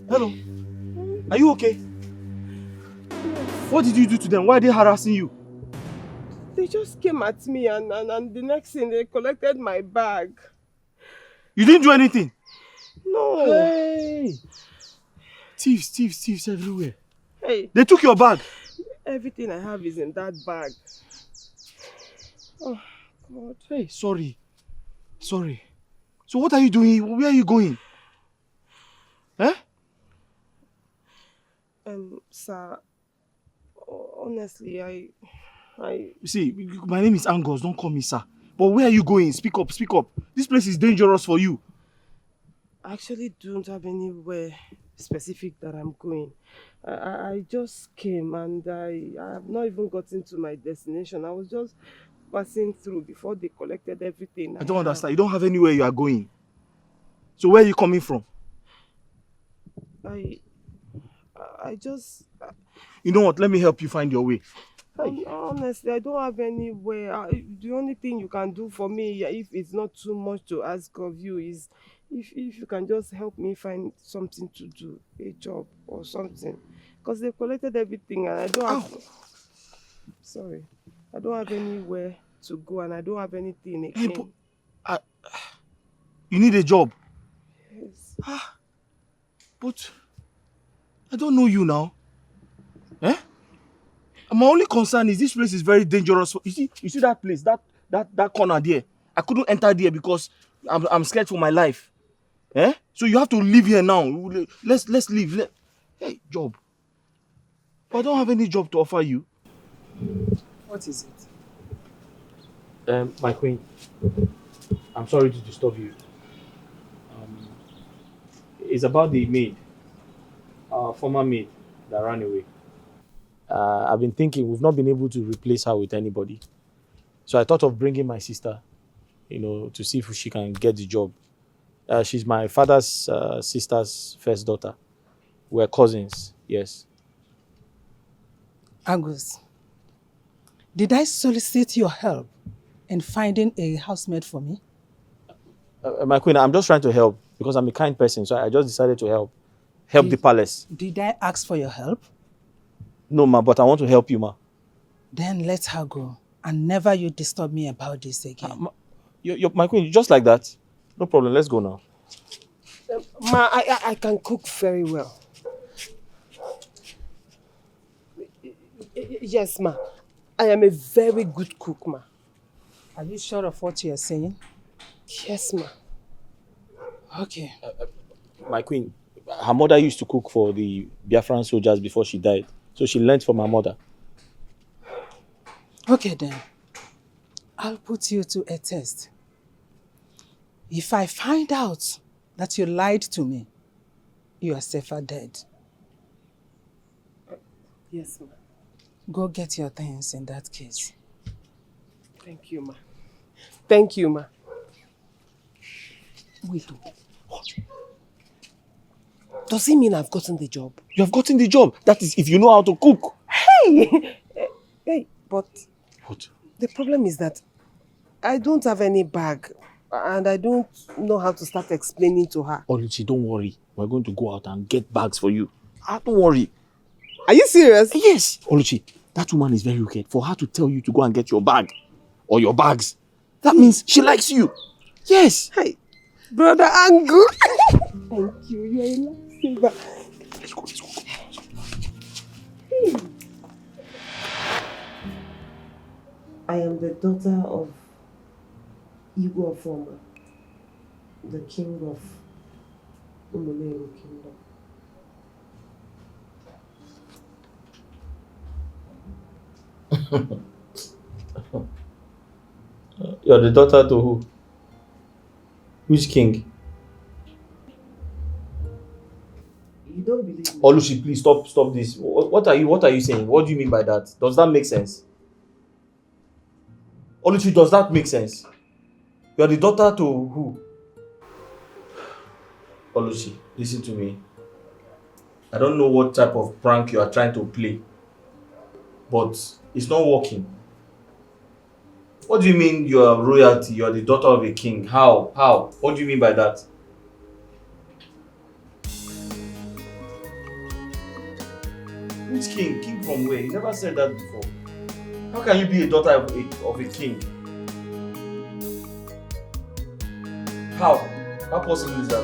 Hello. Are you okay? What did you do to them? Why are they harassing you? They just came at me and the next thing they collected my bag. You didn't do anything? No. Hey! Thieves everywhere. Hey. They took your bag. Everything I have is in that bag. Oh, God. Hey, sorry. So what are you doing? Where are you going? Eh? Sir, honestly, I... You see, my name is Angus. Don't call me sir. But where are you going? Speak up. This place is dangerous for you. I actually don't have anywhere specific that I'm going. I just came and I have not even gotten to my destination. I was just passing through before they collected everything. I don't understand. You don't have anywhere you are going. So where are you coming from? I just... You know what? Let me help you find your way. Honestly, I don't have anywhere. The only thing you can do for me, if it's not too much to ask of you, is if you can just help me find something to do, a job or something. Because they collected everything and I don't have... Sorry. I don't have anywhere to go and I don't have anything again. Hey, but, you need a job? Yes. But I don't know you now. Eh? My only concern is this place is very dangerous. You see that place, that corner there. I couldn't enter there because I'm scared for my life. Eh? So you have to leave here now. Let's leave. Hey, job. But I don't have any job to offer you. What is it? My queen, I'm sorry to disturb you. It's about the maid, our former maid that ran away. I've been thinking we've not been able to replace her with anybody. So I thought of bringing my sister, to see if she can get the job. She's my father's sister's first daughter. We're cousins, yes. Angus, did I solicit your help in finding a housemaid for me? My queen, I'm just trying to help because I'm a kind person, so I just decided to help the palace. Did I ask for your help? No, ma, but I want to help you, ma. Then let her go, and never you disturb me about this again. My queen, just like that. No problem, let's go now. Ma, I can cook very well. Yes, ma. I am a very good cook, ma. Are you sure of what you are saying? Yes, ma. Okay. My queen, her mother used to cook for the Biafran soldiers before she died. So she learned from her mother. Okay then. I'll put you to a test. If I find out that you lied to me, you are safer dead. Yes, ma. Go get your things in that case. Thank you, ma. Thank you, ma. Wait. Does it mean I've gotten the job? You have gotten the job. That is, if you know how to cook. Hey! Hey, but... What? The problem is that I don't have any bag. And I don't know how to start explaining to her. Oluchi, don't worry. We're going to go out and get bags for you. Don't worry. Are you serious? Yes. Oluchi, that woman is very wicked. For her to tell you to go and get your bag or your bags, that means she likes you. Yes. Hey, Brother Angu. Thank you. You're a lifesaver. Let's go. I am the daughter of Igwe Ofoma, the king of Umuleru Kingdom. You're the daughter to who? Which king? You don't believe me? Oluchi, please stop this. What are you saying? What do you mean by that? Does that make sense? Oluchi, does that make sense? You're the daughter to who? Oluchi, listen to me. I don't know what type of prank you are trying to play, but it's not working. What do you mean you are royalty? You are the daughter of a king. How? How? What do you mean by that? Which king? King from where? You never said that before. How can you be a daughter of a king? How? How possible is that?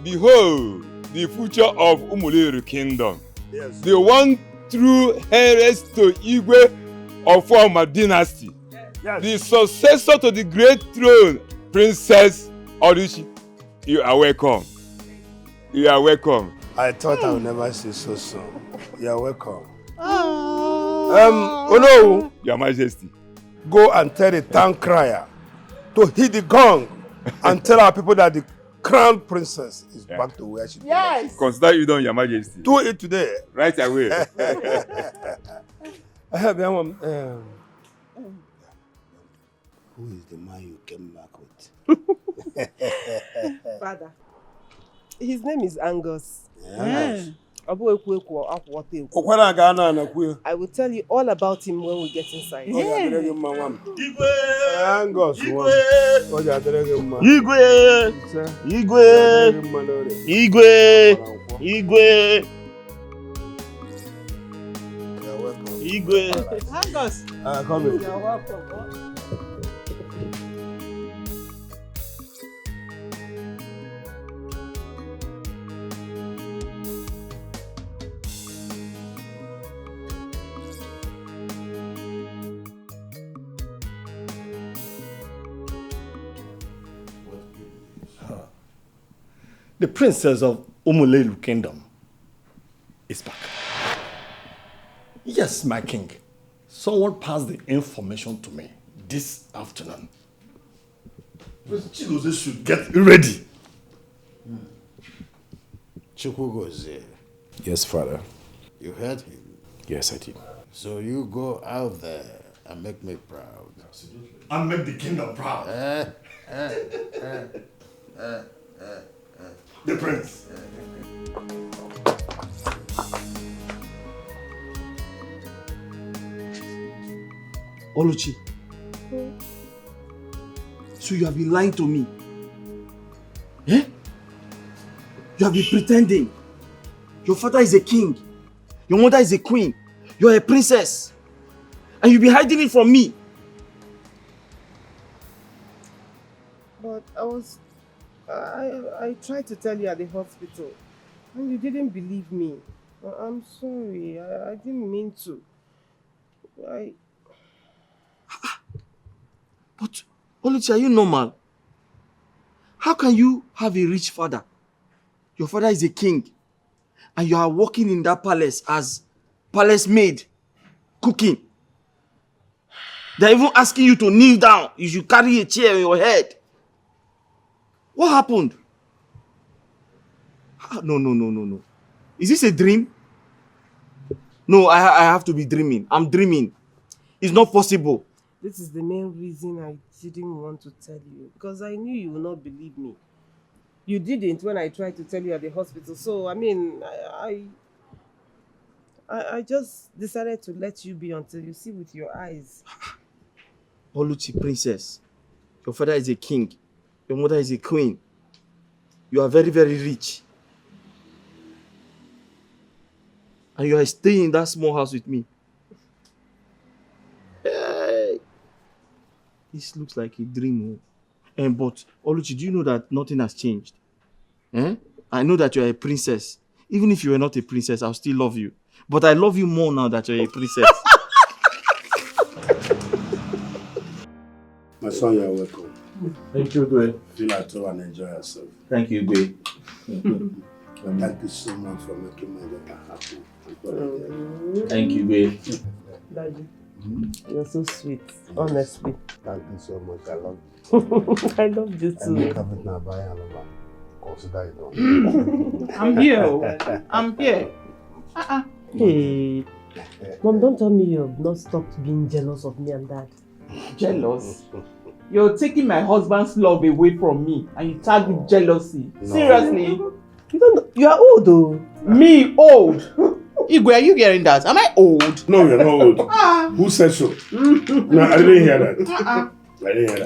Behold, the future of Umuleru Kingdom. Yes. The one true heiress to Igwe of Former dynasty. Yes. The successor to the great throne, Princess Oluchi. You are welcome. You are welcome. I thought I would never see so soon. You are welcome. Oh no, Your Majesty. Go and tell the town crier to hit the gong and tell our people that the crown princess is back to where she belongs. Yes. Consider you done, Your Majesty. Do it today. Right away. Who is the man you came back with? Father, his name is Angus. Yes. I will tell you all about him when we get inside. Angus. Igwe. Angus. Come in. You're welcome. The princess of Umuleru Kingdom is back. Yes, my king. Someone passed the information to me this afternoon. Chigozie should get ready. Chukwugozie. Yes, father. You heard him? Yes, I did. So you go out there and make me proud. Absolutely. And make the kingdom proud. The prince. Oluchi. So you have been lying to me? Eh? You have been pretending. Your father is a king. Your mother is a queen. You're a princess. And you've been hiding it from me. But I tried to tell you at the hospital, and you didn't believe me. I'm sorry. I didn't mean to. But, Oluchi, are you normal? How can you have a rich father? Your father is a king, and you are working in that palace as palace maid, cooking. They're even asking you to kneel down. You should carry a chair on your head. What happened? No. Is this a dream? No, I have to be dreaming. I'm dreaming. It's not possible. This is the main reason I didn't want to tell you, because I knew you would not believe me. You didn't when I tried to tell you at the hospital. So, I mean, I just decided to let you be until you see with your eyes. Oluchi, princess. Your father is a king. Your mother is a queen. You are very, very rich. And you are staying in that small house with me. Hey. This looks like a dream. But, Oluchi, do you know that nothing has changed? I know that you are a princess. Even if you were not a princess, I'll still love you. But I love you more now that you're a princess. My son, you are welcome. Thank you, Gwe. Feel at home and enjoy yourself. Thank you, Gwe. Thank you so much for making my daughter happy. Thank you, Gwe. Daddy, you're so sweet, honestly. Thank you so much. I love you. I love you too. Consider it done. I'm here. I'm here. Hey, Mom, don't tell me you've not stopped being jealous of me and Dad. Jealous? You're taking my husband's love away from me and you tag with jealousy. No. Seriously? You don't know, you are old though. Me old? Igwe, are you hearing that? Am I old? No, you're not old. Who said so? No, I didn't hear that. I didn't hear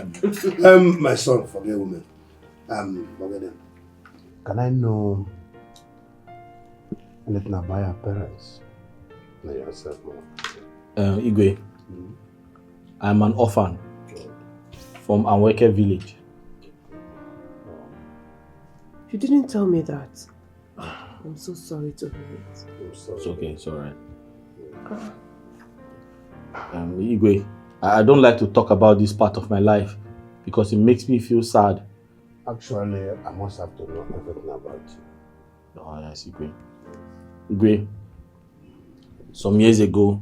that. My son, forget women. Forget them. Can I know anything about your parents? Not yourself, Mom. Igwe, I'm an orphan from Anweke village. You didn't tell me that. I'm so sorry to hear it. It's okay, it's alright. Igwe, I don't like to talk about this part of my life because it makes me feel sad. Actually, I must have to know everything about you. Oh, yes, Igwe. Igwe, some years ago,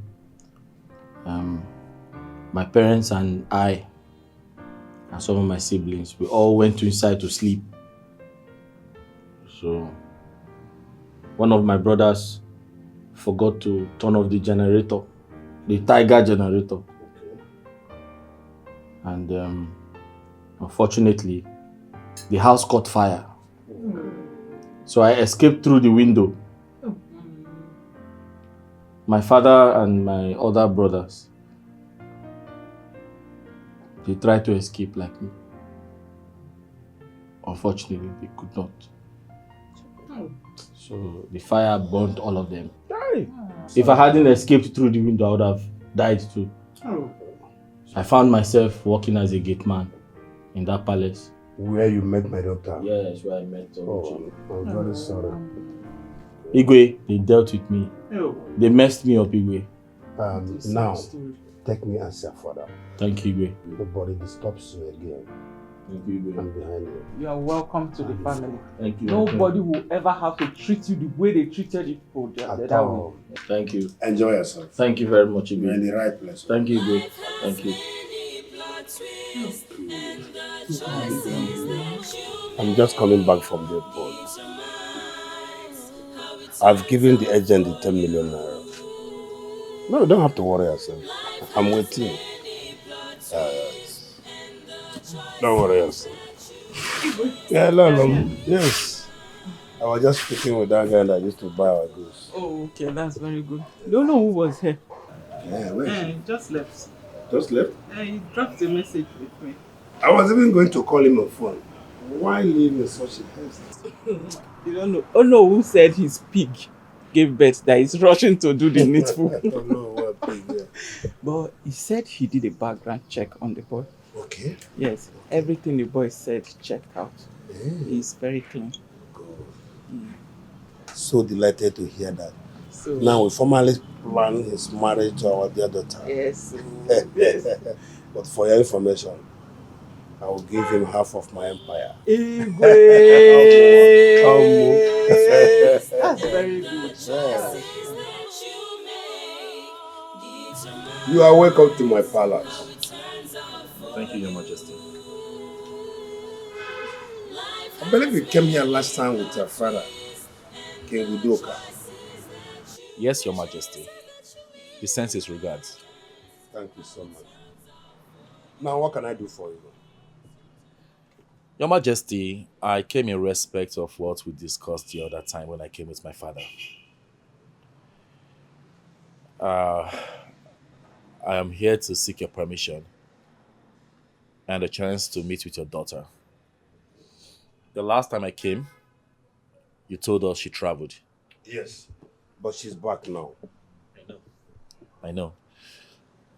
my parents and I and some of my siblings, we all went inside to sleep. So, one of my brothers forgot to turn off the generator, the Tiger generator. And unfortunately, the house caught fire. So I escaped through the window. My father and my other brothers, they tried to escape like me. Unfortunately, they could not. So the fire burnt all of them. If I hadn't escaped through the window, I would have died too. I found myself working as a gateman in that palace. Where you met my daughter? Yes, where I met her. I'm very sorry. Igwe, they dealt with me. They messed me up, Igwe. Now, take me as your father. Thank you, Igwe. Nobody disturbs you again. Thank you, Igwe. I'm behind you. You are welcome to the family. Thank you. Nobody will ever have to treat you the way they treated you people the other way. Thank you. Enjoy yourself. Thank you very much, Igwe. You're in the right place. Thank you, Igwe. Thank you. I'm just coming back from the airport. I've given the agent the 10 million naira. No, you don't have to worry yourself. I'm waiting. Don't worry yourself. Yeah, no. Yes. I was just speaking with that guy that used to buy our goods. Oh, okay, that's very good. Don't know who was here. Yeah, where is he? Just left. Just left? He dropped a message with me. I was even going to call him on phone. Why leave in such a haste? You don't know. Oh no, who said his pig gave birth that he's rushing to do the needful? I don't know what pig, yeah. But he said he did a background check on the boy. Okay. Yes, everything the boy said checked out. He's very clean. So delighted to hear that. So, now we formally plan his marriage to our dear daughter. Yes. Yes. But for your information, I will give him half of my empire. That's very good. You are welcome to my palace. Thank you, Your Majesty. I believe you came here last time with your father, King Udoka. Yes, Your Majesty. He sends his regards. Thank you so much. Now, what can I do for you? Your Majesty, I came in respect of what we discussed the other time when I came with my father. I am here to seek your permission and a chance to meet with your daughter. The last time I came, you told us she traveled. Yes, but she's back now. I know.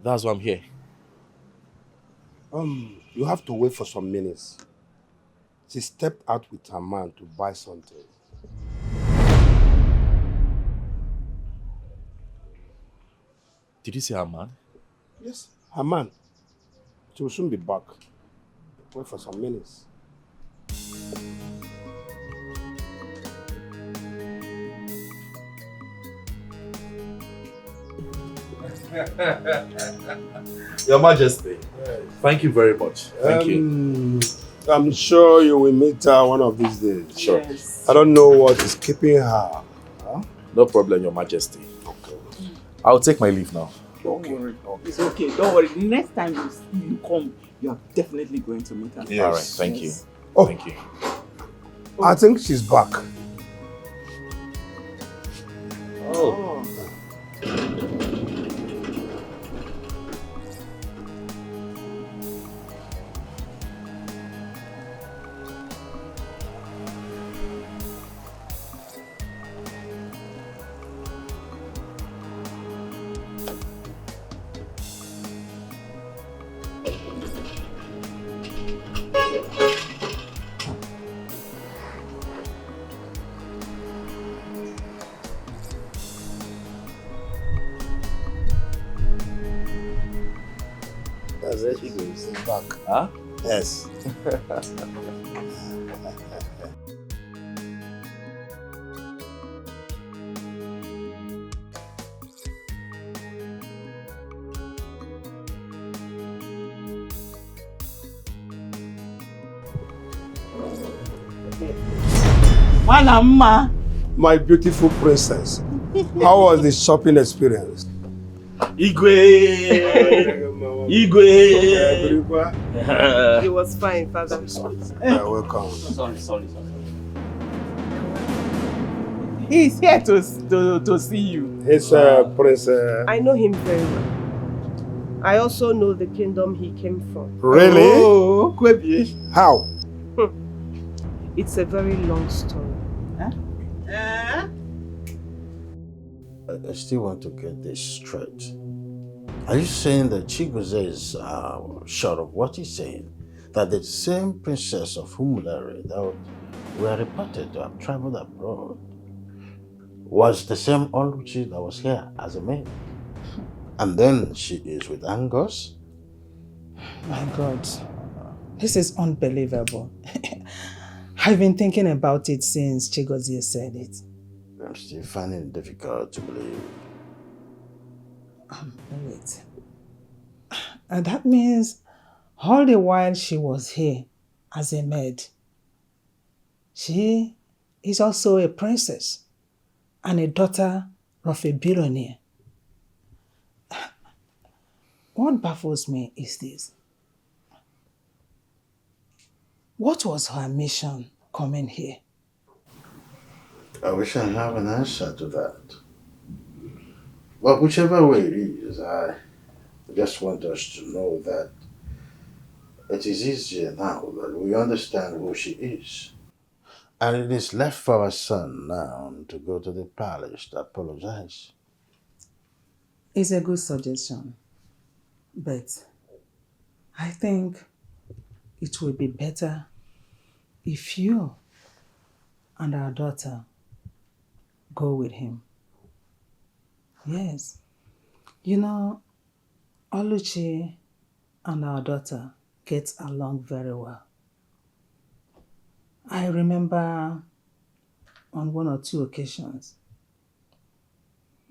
That's why I'm here. You have to wait for some minutes. She stepped out with her man to buy something. Did you see her man? Yes, her man. She will soon be back. Wait for some minutes. Your Majesty, thank you very much. Thank you. I'm sure you will meet her one of these days. Sure. Yes. I don't know what is keeping her. Huh? No problem, Your Majesty. Okay. I'll take my leave now. Don't worry. It's okay. Don't worry. Next time you come, you are definitely going to meet her. Yes. All right. Thank you. Oh. Thank you. I think she's back. Oh. There she goes. She's back. Huh? Yes. Malama. My beautiful princess. How was the shopping experience? Igwe! Igwe! It was fine, Father. You're welcome. Sorry. He's here to see you. It's Prince. I know him very well. I also know the kingdom he came from. Really? Oh, Kwebi. How? It's a very long story. Huh? I still want to get this straight. Are you saying that Chigoze is short of what he's saying? That the same princess of Humudare that were reported to have traveled abroad was the same Oluchi that was here as a maid? And then she is with Angus? My God, this is unbelievable. I've been thinking about it since Chigozie said it. I'm still finding it difficult to believe. Wait. And that means all the while she was here as a maid, she is also a princess and a daughter of a billionaire. What baffles me is this. What was her mission coming here? I wish I have an answer to that. But whichever way it is, I just want us to know that it is easier now that we understand who she is. And it is left for our son now to go to the palace to apologize. It's a good suggestion, but I think it will be better if you and our daughter go with him. Yes. You know, Oluchi and our daughter get along very well. I remember on one or two occasions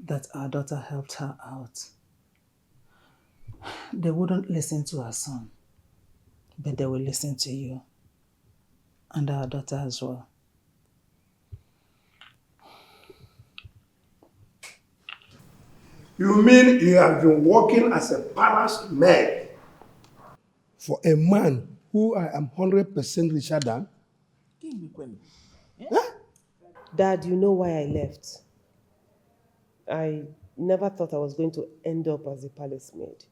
that our daughter helped her out. They wouldn't listen to her son, but they will listen to you and our daughter as well. You mean you have been working as a palace maid for a man who I am 100% richer than? Dad, you know why I left. I never thought I was going to end up as a palace maid.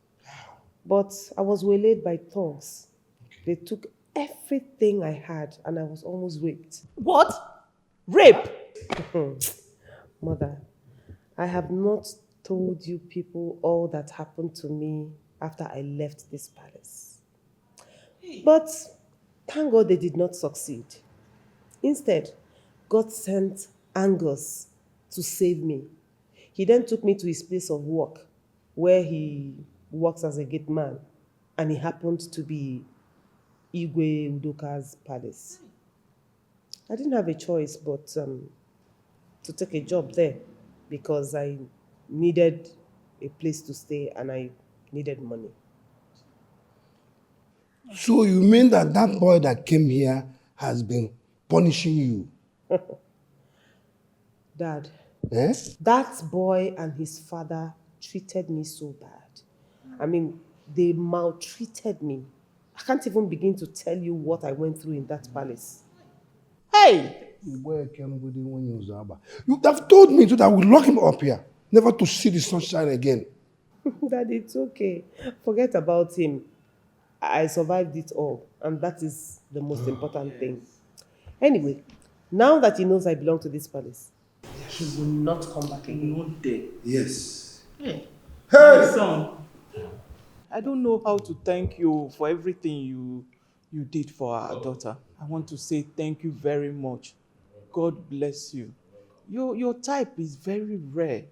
But I was waylaid by thugs. They took everything I had and I was almost raped. What? Rape? Mother, I have not told you people all that happened to me after I left this palace. But thank God they did not succeed. Instead, God sent Angus to save me. He then took me to his place of work, where he works as a gateman, and it happened to be Igwe Udoka's palace. I didn't have a choice but to take a job there because I needed a place to stay and I needed money. So you mean that that boy that came here has been punishing you? Dad, Eh? that boy and his father treated me so bad. I mean, they maltreated me. I can't even begin to tell you what I went through in that palace. Hey! You have told me so that I would lock him up here, never to see the sunshine again. Dad, it's okay. Forget about him. I survived it all, and that is the most important thing. Anyway, now that he knows I belong to this palace, he will not come back again. Not there. Yes. Hey, my son. I don't know how to thank you for everything you did for our daughter. I want to say thank you very much. God bless you. Your type is very rare.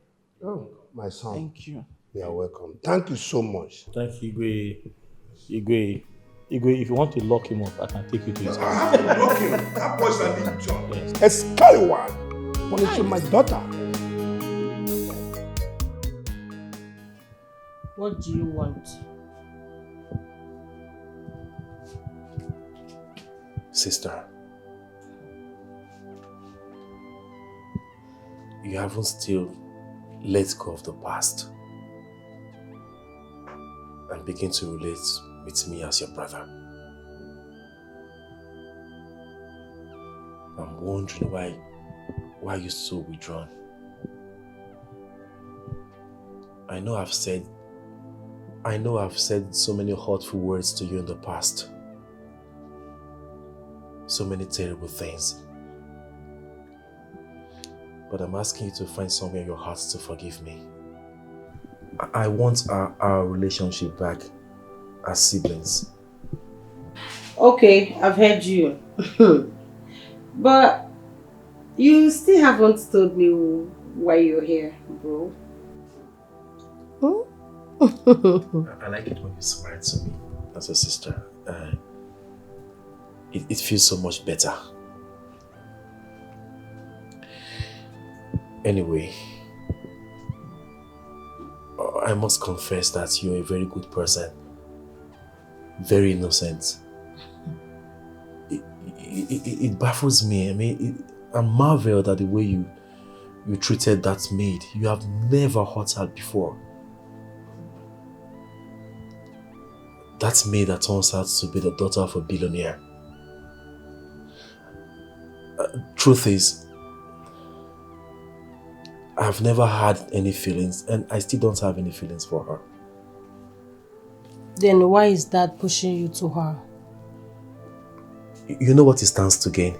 Oh, my son. Thank you. You are welcome. Thank you so much. Thank you, Igwe. Igwe, if you want to lock him up, I can take you to his I house. have to lock him. That boy's a big job. Excalibur, punishing my daughter. What do you want? Sister, you haven't still let go of the past and begin to relate with me as your brother. I'm wondering why you're so withdrawn. I know I've said so many hurtful words to you in the past. So many terrible things. But I'm asking you to find somewhere in your heart to forgive me. I want our relationship back as siblings. Okay, I've heard you. But you still haven't told me why you're here, bro. I like it when you smile to me as a sister. It feels so much better. Anyway, I must confess that you're a very good person. Very innocent. It baffles me. I mean, I'm marveled at the way you treated that maid. You have never hurt her before. That maid that turns out to be the daughter of a billionaire. Truth is, I've never had any feelings and I still don't have any feelings for her. Then why is that pushing you to her? You know what it stands to gain?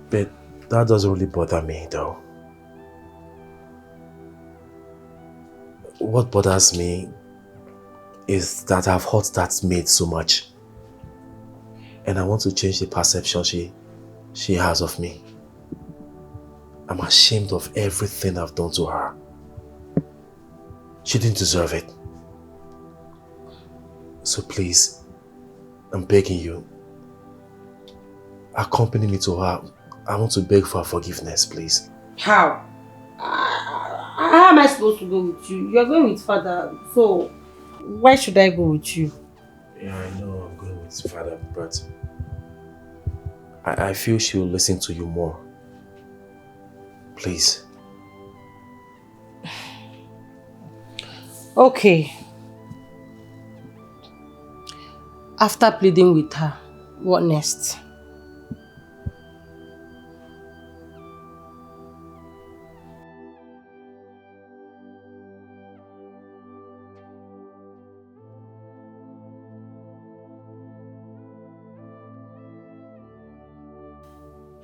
But that doesn't really bother me though. What bothers me is that I've hurt that maid so much. And I want to change the perception she has of me. I'm ashamed of everything I've done to her. She didn't deserve it. So please, I'm begging you, accompany me to her. I want to beg for her forgiveness, please. How? How am I supposed to go with you? You're going with father, so why should I go with you? Yeah, I know I'm going with father, but I feel she will listen to you more. Please. Okay. After pleading with her, what next?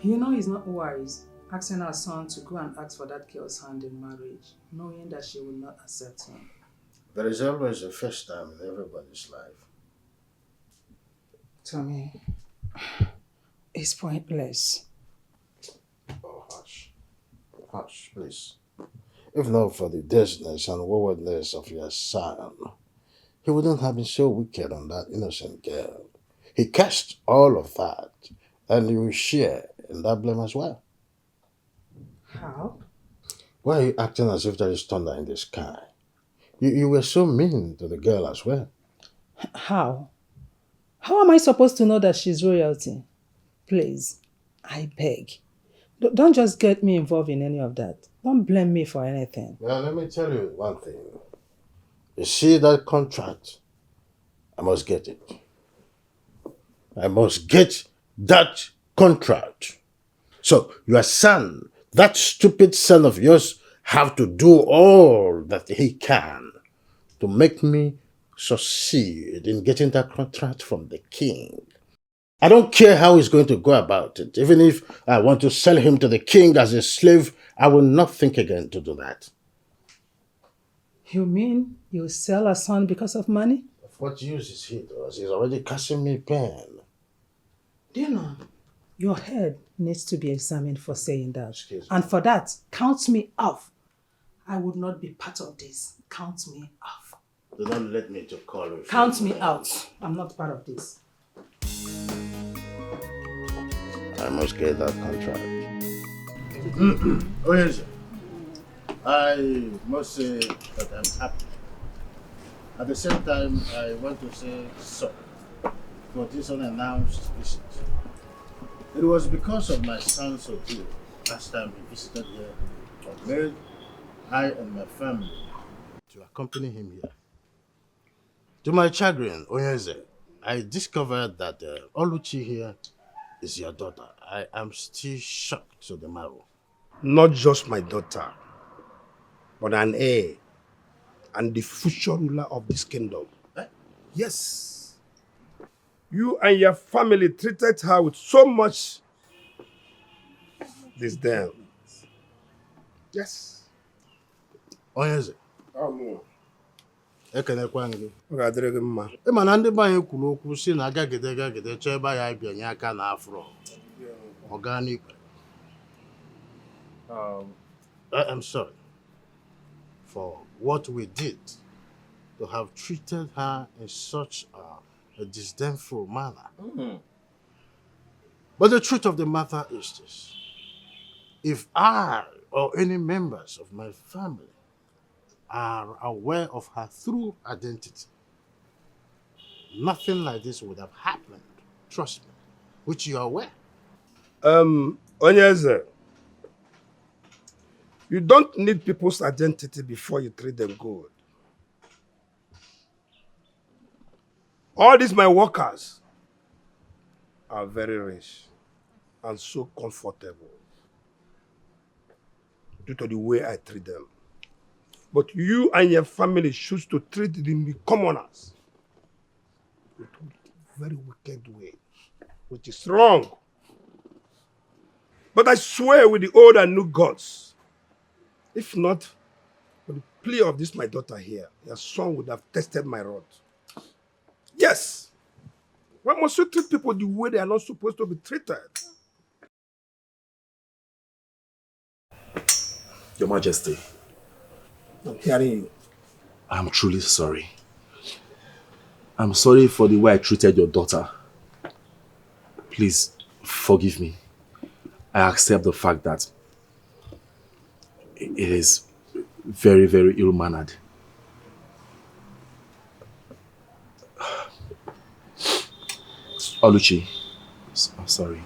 You know it's not wise asking our son to go and ask for that girl's hand in marriage, knowing that she will not accept him. There is always a first time in everybody's life. Tommy, it's pointless. Oh, hush. Hush, please. If not for the deadness and waywardness of your son, he wouldn't have been so wicked on that innocent girl. He cast all of that, and you will share in that blame as well. How? Why are you acting as if there is thunder in the sky? You were so mean to the girl as well. How? How am I supposed to know that she's royalty? Please, I beg. Don't just get me involved in any of that. Don't blame me for anything. Well, let me tell you one thing. You see that contract? I must get it. I must get that contract. So your son, that stupid son of yours, have to do all that he can to make me succeed in getting that contract from the king. I don't care how he's going to go about it. Even if I want to sell him to the king as a slave, I will not think again to do that. You mean you sell a son because of money? Of what use is he to us? He's already causing me pain. Do you know, your head needs to be examined for saying that. Excuse me. And for that, count me off. I would not be part of this. Count me off. Do not let me to call you. Count me out. I'm not part of this. I must get that contract. Oh yes, I must say that I'm happy. At the same time, I want to say sorry for this unannounced visit. It was because of my son's ordeal last time he visited here that made I and my family to accompany him here. To my chagrin, Onyeze, I discovered that Oluchi here is your daughter. I am still shocked to the marrow. Not just my daughter, but an heir and the future ruler of this kingdom. Yes. You and your family treated her with so much disdain. Yes. Onyeze. Ekenekwa gị. Ọ ga-adịrị gị mma. Ị ma na ndị be anyị kwuru okwu si na agagide chọọ ebe ya bịanye aka na afro. Organic. I'm sorry for what we did to have treated her in such a disdainful manner. But the truth of the matter is this. If I or any members of my family are aware of her true identity, nothing like this would have happened. Trust me, which you are aware. Onyeze, you don't need people's identity before you treat them good. All these my workers are very rich and so comfortable due to the way I treat them. But you and your family choose to treat the commoners with a very wicked way, which is wrong. But I swear with the old and new gods, if not for the plea of this my daughter here, your son would have tested my rod. Yes. Why must you treat people the way they are not supposed to be treated? Your Majesty. I'm hearing you. I'm truly sorry. I'm sorry for the way I treated your daughter. Please, forgive me. I accept the fact that it is very, very ill-mannered. Oluchi. I'm sorry.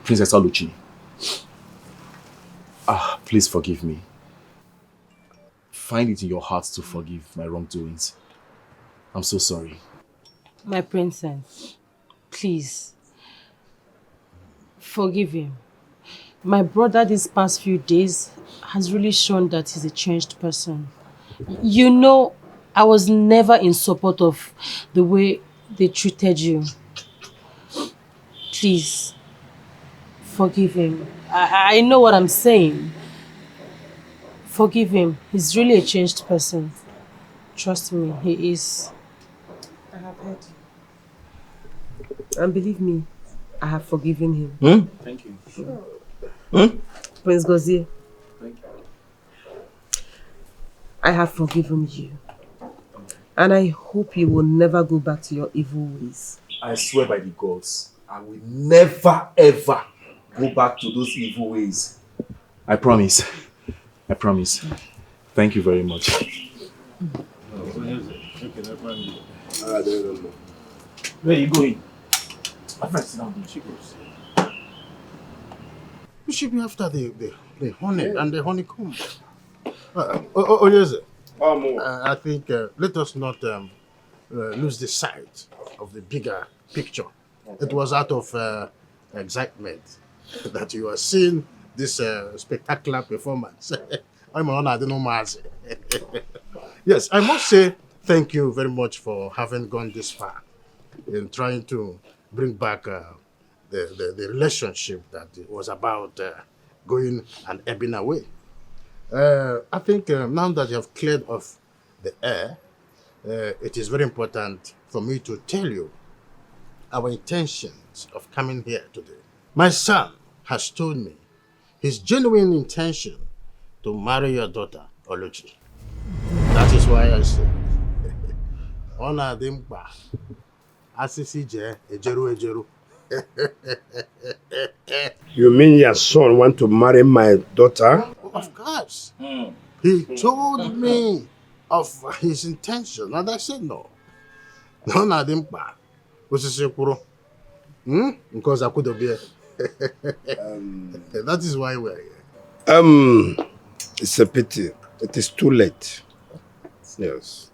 Princess Oluchi. Please forgive me. Find it in your heart to forgive my wrongdoings. I'm so sorry. My princess, please, forgive him. My brother these past few days has really shown that he's a changed person. You know, I was never in support of the way they treated you. Please, Forgive him. I know what I'm saying. Forgive him. He's really a changed person. Trust me, he is. I have heard you. And believe me, I have forgiven him. Thank you. Prince Gozie, Thank you. I have forgiven you. And I hope you will never go back to your evil ways. I swear by the gods, I will never ever go back to those evil ways. I promise. I promise. Thank you very much. Where are you going? My friend, sit down. She goes. You should be after the honey and the honeycomb. Yes. I think let us not lose the sight of the bigger picture. It was out of excitement that you are seeing this spectacular performance. Yes, I must say thank you very much for having gone this far in trying to bring back the relationship that was about going and ebbing away. I think now that you have cleared off the air, it is very important for me to tell you our intentions of coming here today. My son has told me his genuine intention to marry your daughter, Oluchi. That is why I say, Ona dimpa, asisi je, ejeru. You mean your son want to marry my daughter? Of course. He told me of his intention, and I said no. No, na dimpa. Because I could be. That is why we're here. It's a pity. It is too late. Yes.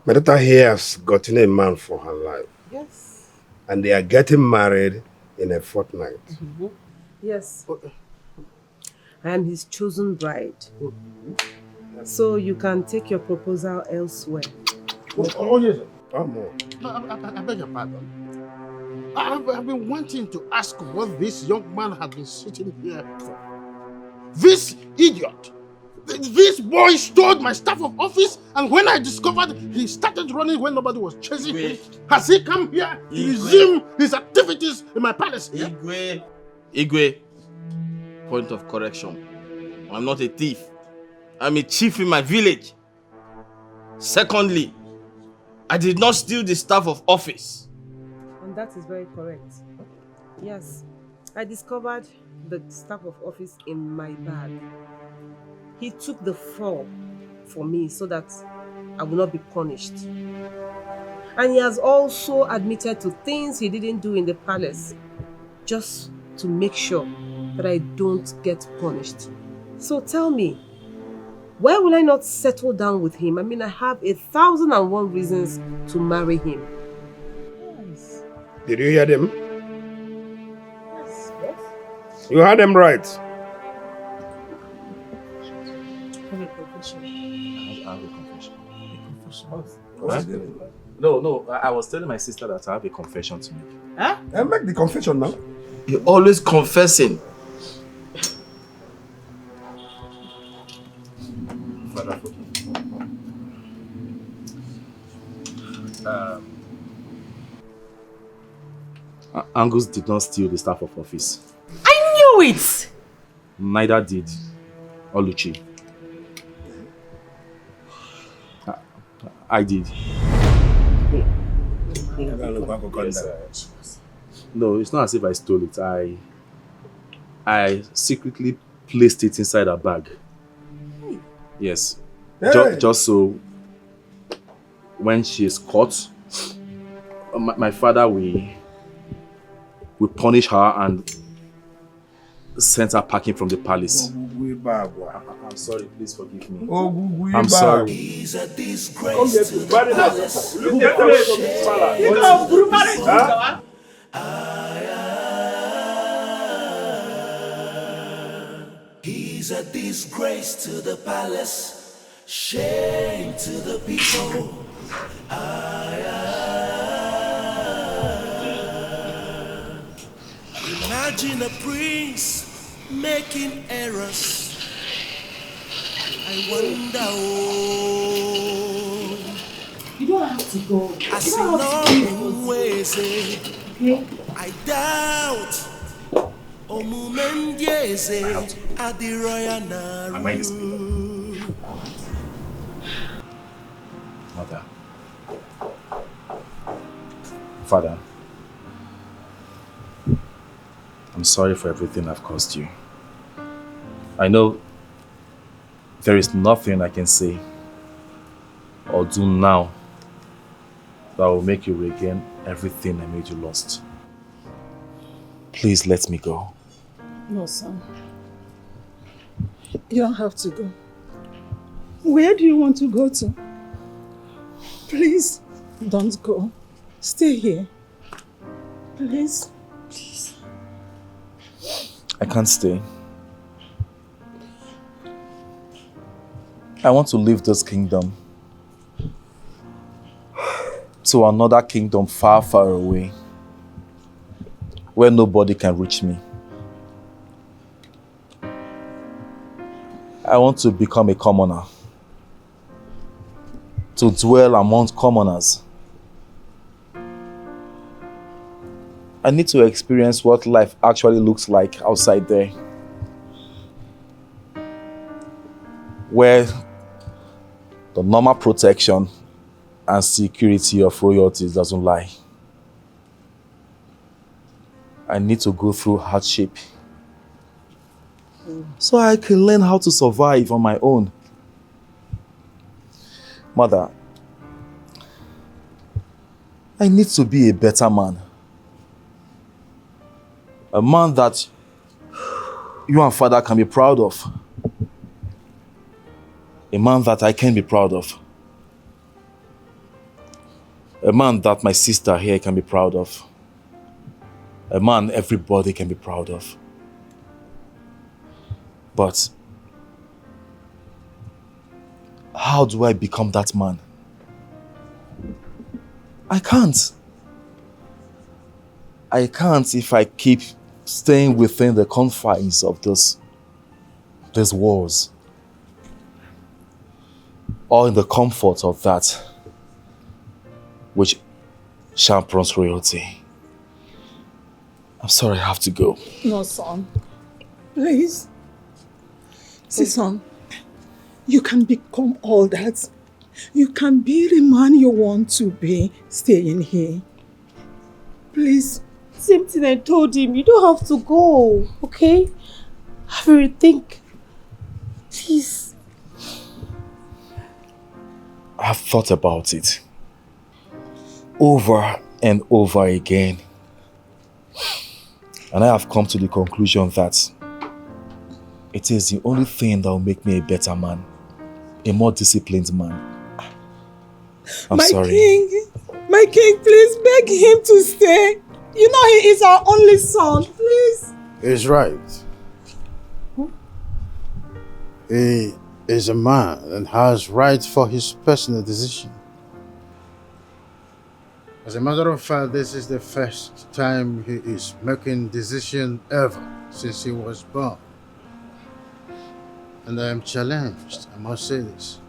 My daughter here has gotten a man for her life. Yes. And they are getting married in a fortnight. Yes. I am his chosen bride. So you can take your proposal elsewhere. Yes. No, I beg your pardon. I've been wanting to ask what this young man has been sitting here for. This idiot, this boy stole my staff of office, and when I discovered he started running when nobody was chasing him, has he come here to resume his activities in my palace? Igwe, point of correction. I'm not a thief. I'm a chief in my village. Secondly, I did not steal the staff of office. And that is very correct. Yes, I discovered the staff of office in my bag. He took the fall for me so that I will not be punished. And he has also admitted to things he didn't do in the palace, just to make sure that I don't get punished. So tell me, why will I not settle down with him? I mean, I have 1,001 reasons to marry him. Yes. Did you hear them? Yes. You heard them right. I have a confession. I have a confession. What? No, I was telling my sister that I have a confession to make. Huh? I make the confession now. You're always confessing. Father, forgive me. Angus did not steal the staff of office. I knew it! Neither did Oluchi. I did. Yes, no, it's not as if I stole it. I secretly placed it inside a bag. Yes. Hey. Just so when she is caught, my father will punish her and send her packing from the palace. I'm sorry, please forgive me. I'm sorry. He's a disgrace to the palace. Look at He's a disgrace to the palace, shame to the people. The Imagine a prince making errors. I wonder, oh. You don't have to go. I see no ways. Okay? I doubt. Omumendieze adiroya naru. Mother. Father. I'm sorry for everything I've caused you. I know there is nothing I can say or do now that will make you regain everything I made you lost. Please let me go. No, son. You don't have to go. Where do you want to go to? Please, don't go. Stay here. Please. Please. I can't stay. I want to leave this kingdom to another kingdom far, far away, where nobody can reach me. I want to become a commoner, to dwell among commoners. I need to experience what life actually looks like outside there, where the normal protection and security of royalties doesn't lie. I need to go through hardship so I can learn how to survive on my own. Mother, I need to be a better man. A man that you and Father can be proud of. A man that I can be proud of. A man that my sister here can be proud of. A man everybody can be proud of. But how do I become that man? I can't. I can't if I keep staying within the confines of these walls, or in the comfort of that which champions royalty. I'm sorry, I have to go. No, son. Please. See, son, you can become all that. You can be the man you want to be staying here. Please. Same thing I told him. You don't have to go, okay? Have a rethink. Please. I've thought about it over and over again. And I have come to the conclusion that it is the only thing that will make me a better man, a more disciplined man. I'm sorry. My king, please beg him to stay. You know he is our only son, please. He's right. He is a man and has rights for his personal decision. As a matter of fact, this is the first time he is making decision ever since he was born. And I am challenged, I must say this.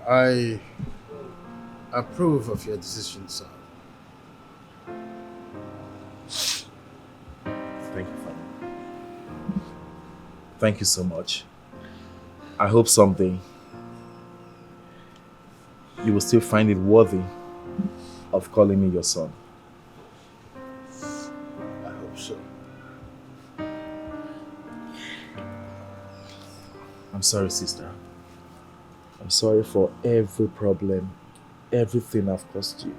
I approve of your decision, son. Thank you, Father. Thank you so much. I hope someday you will still find it worthy of calling me your son. I hope so. I'm sorry, sister. I'm sorry for every problem, everything I've caused you.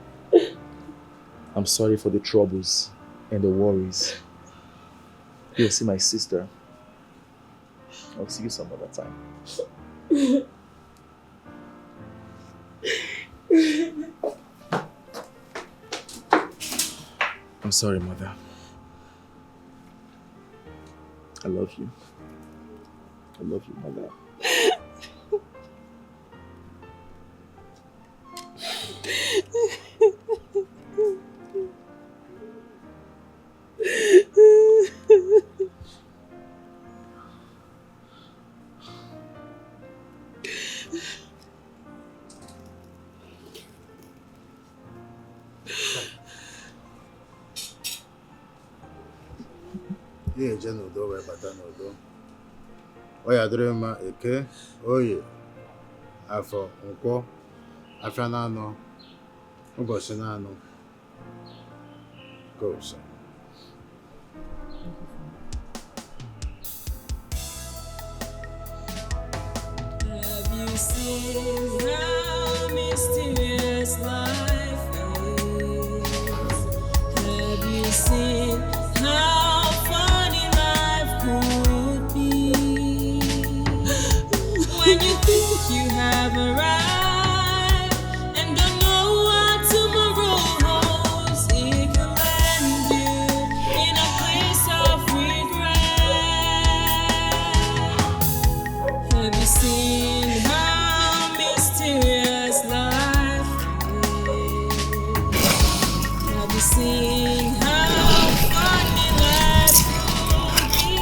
I'm sorry for the troubles and the worries. You'll see my sister. I'll see you some other time. I'm sorry, Mother. I love you. I love you, Mother. Ihe je n'udo wee bata n'udo. Ọ ya dịrị mma Eke, Oye, Afọ, Nkwọ, Afịa na-anọ, ụbọchị na-anọ. Goes. Have you seen how mysterious life is? Have you seen how funny life could be? When you think you have arrived and don't know what tomorrow holds, it can land you in a place of regret. Have you seen how mysterious life is? Have you seen how funny life could be?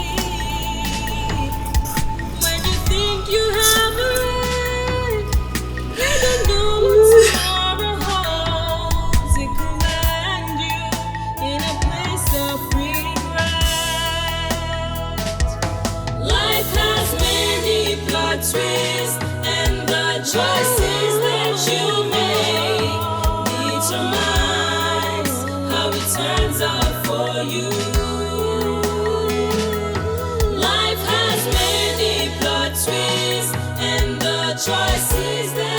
When you think you have arrived, you don't know what tomorrow holds. It could land you in a place of regret. Life has many plot twists, and the choices that you make determines how it turns out for you. Life has many plot twists, and the choices that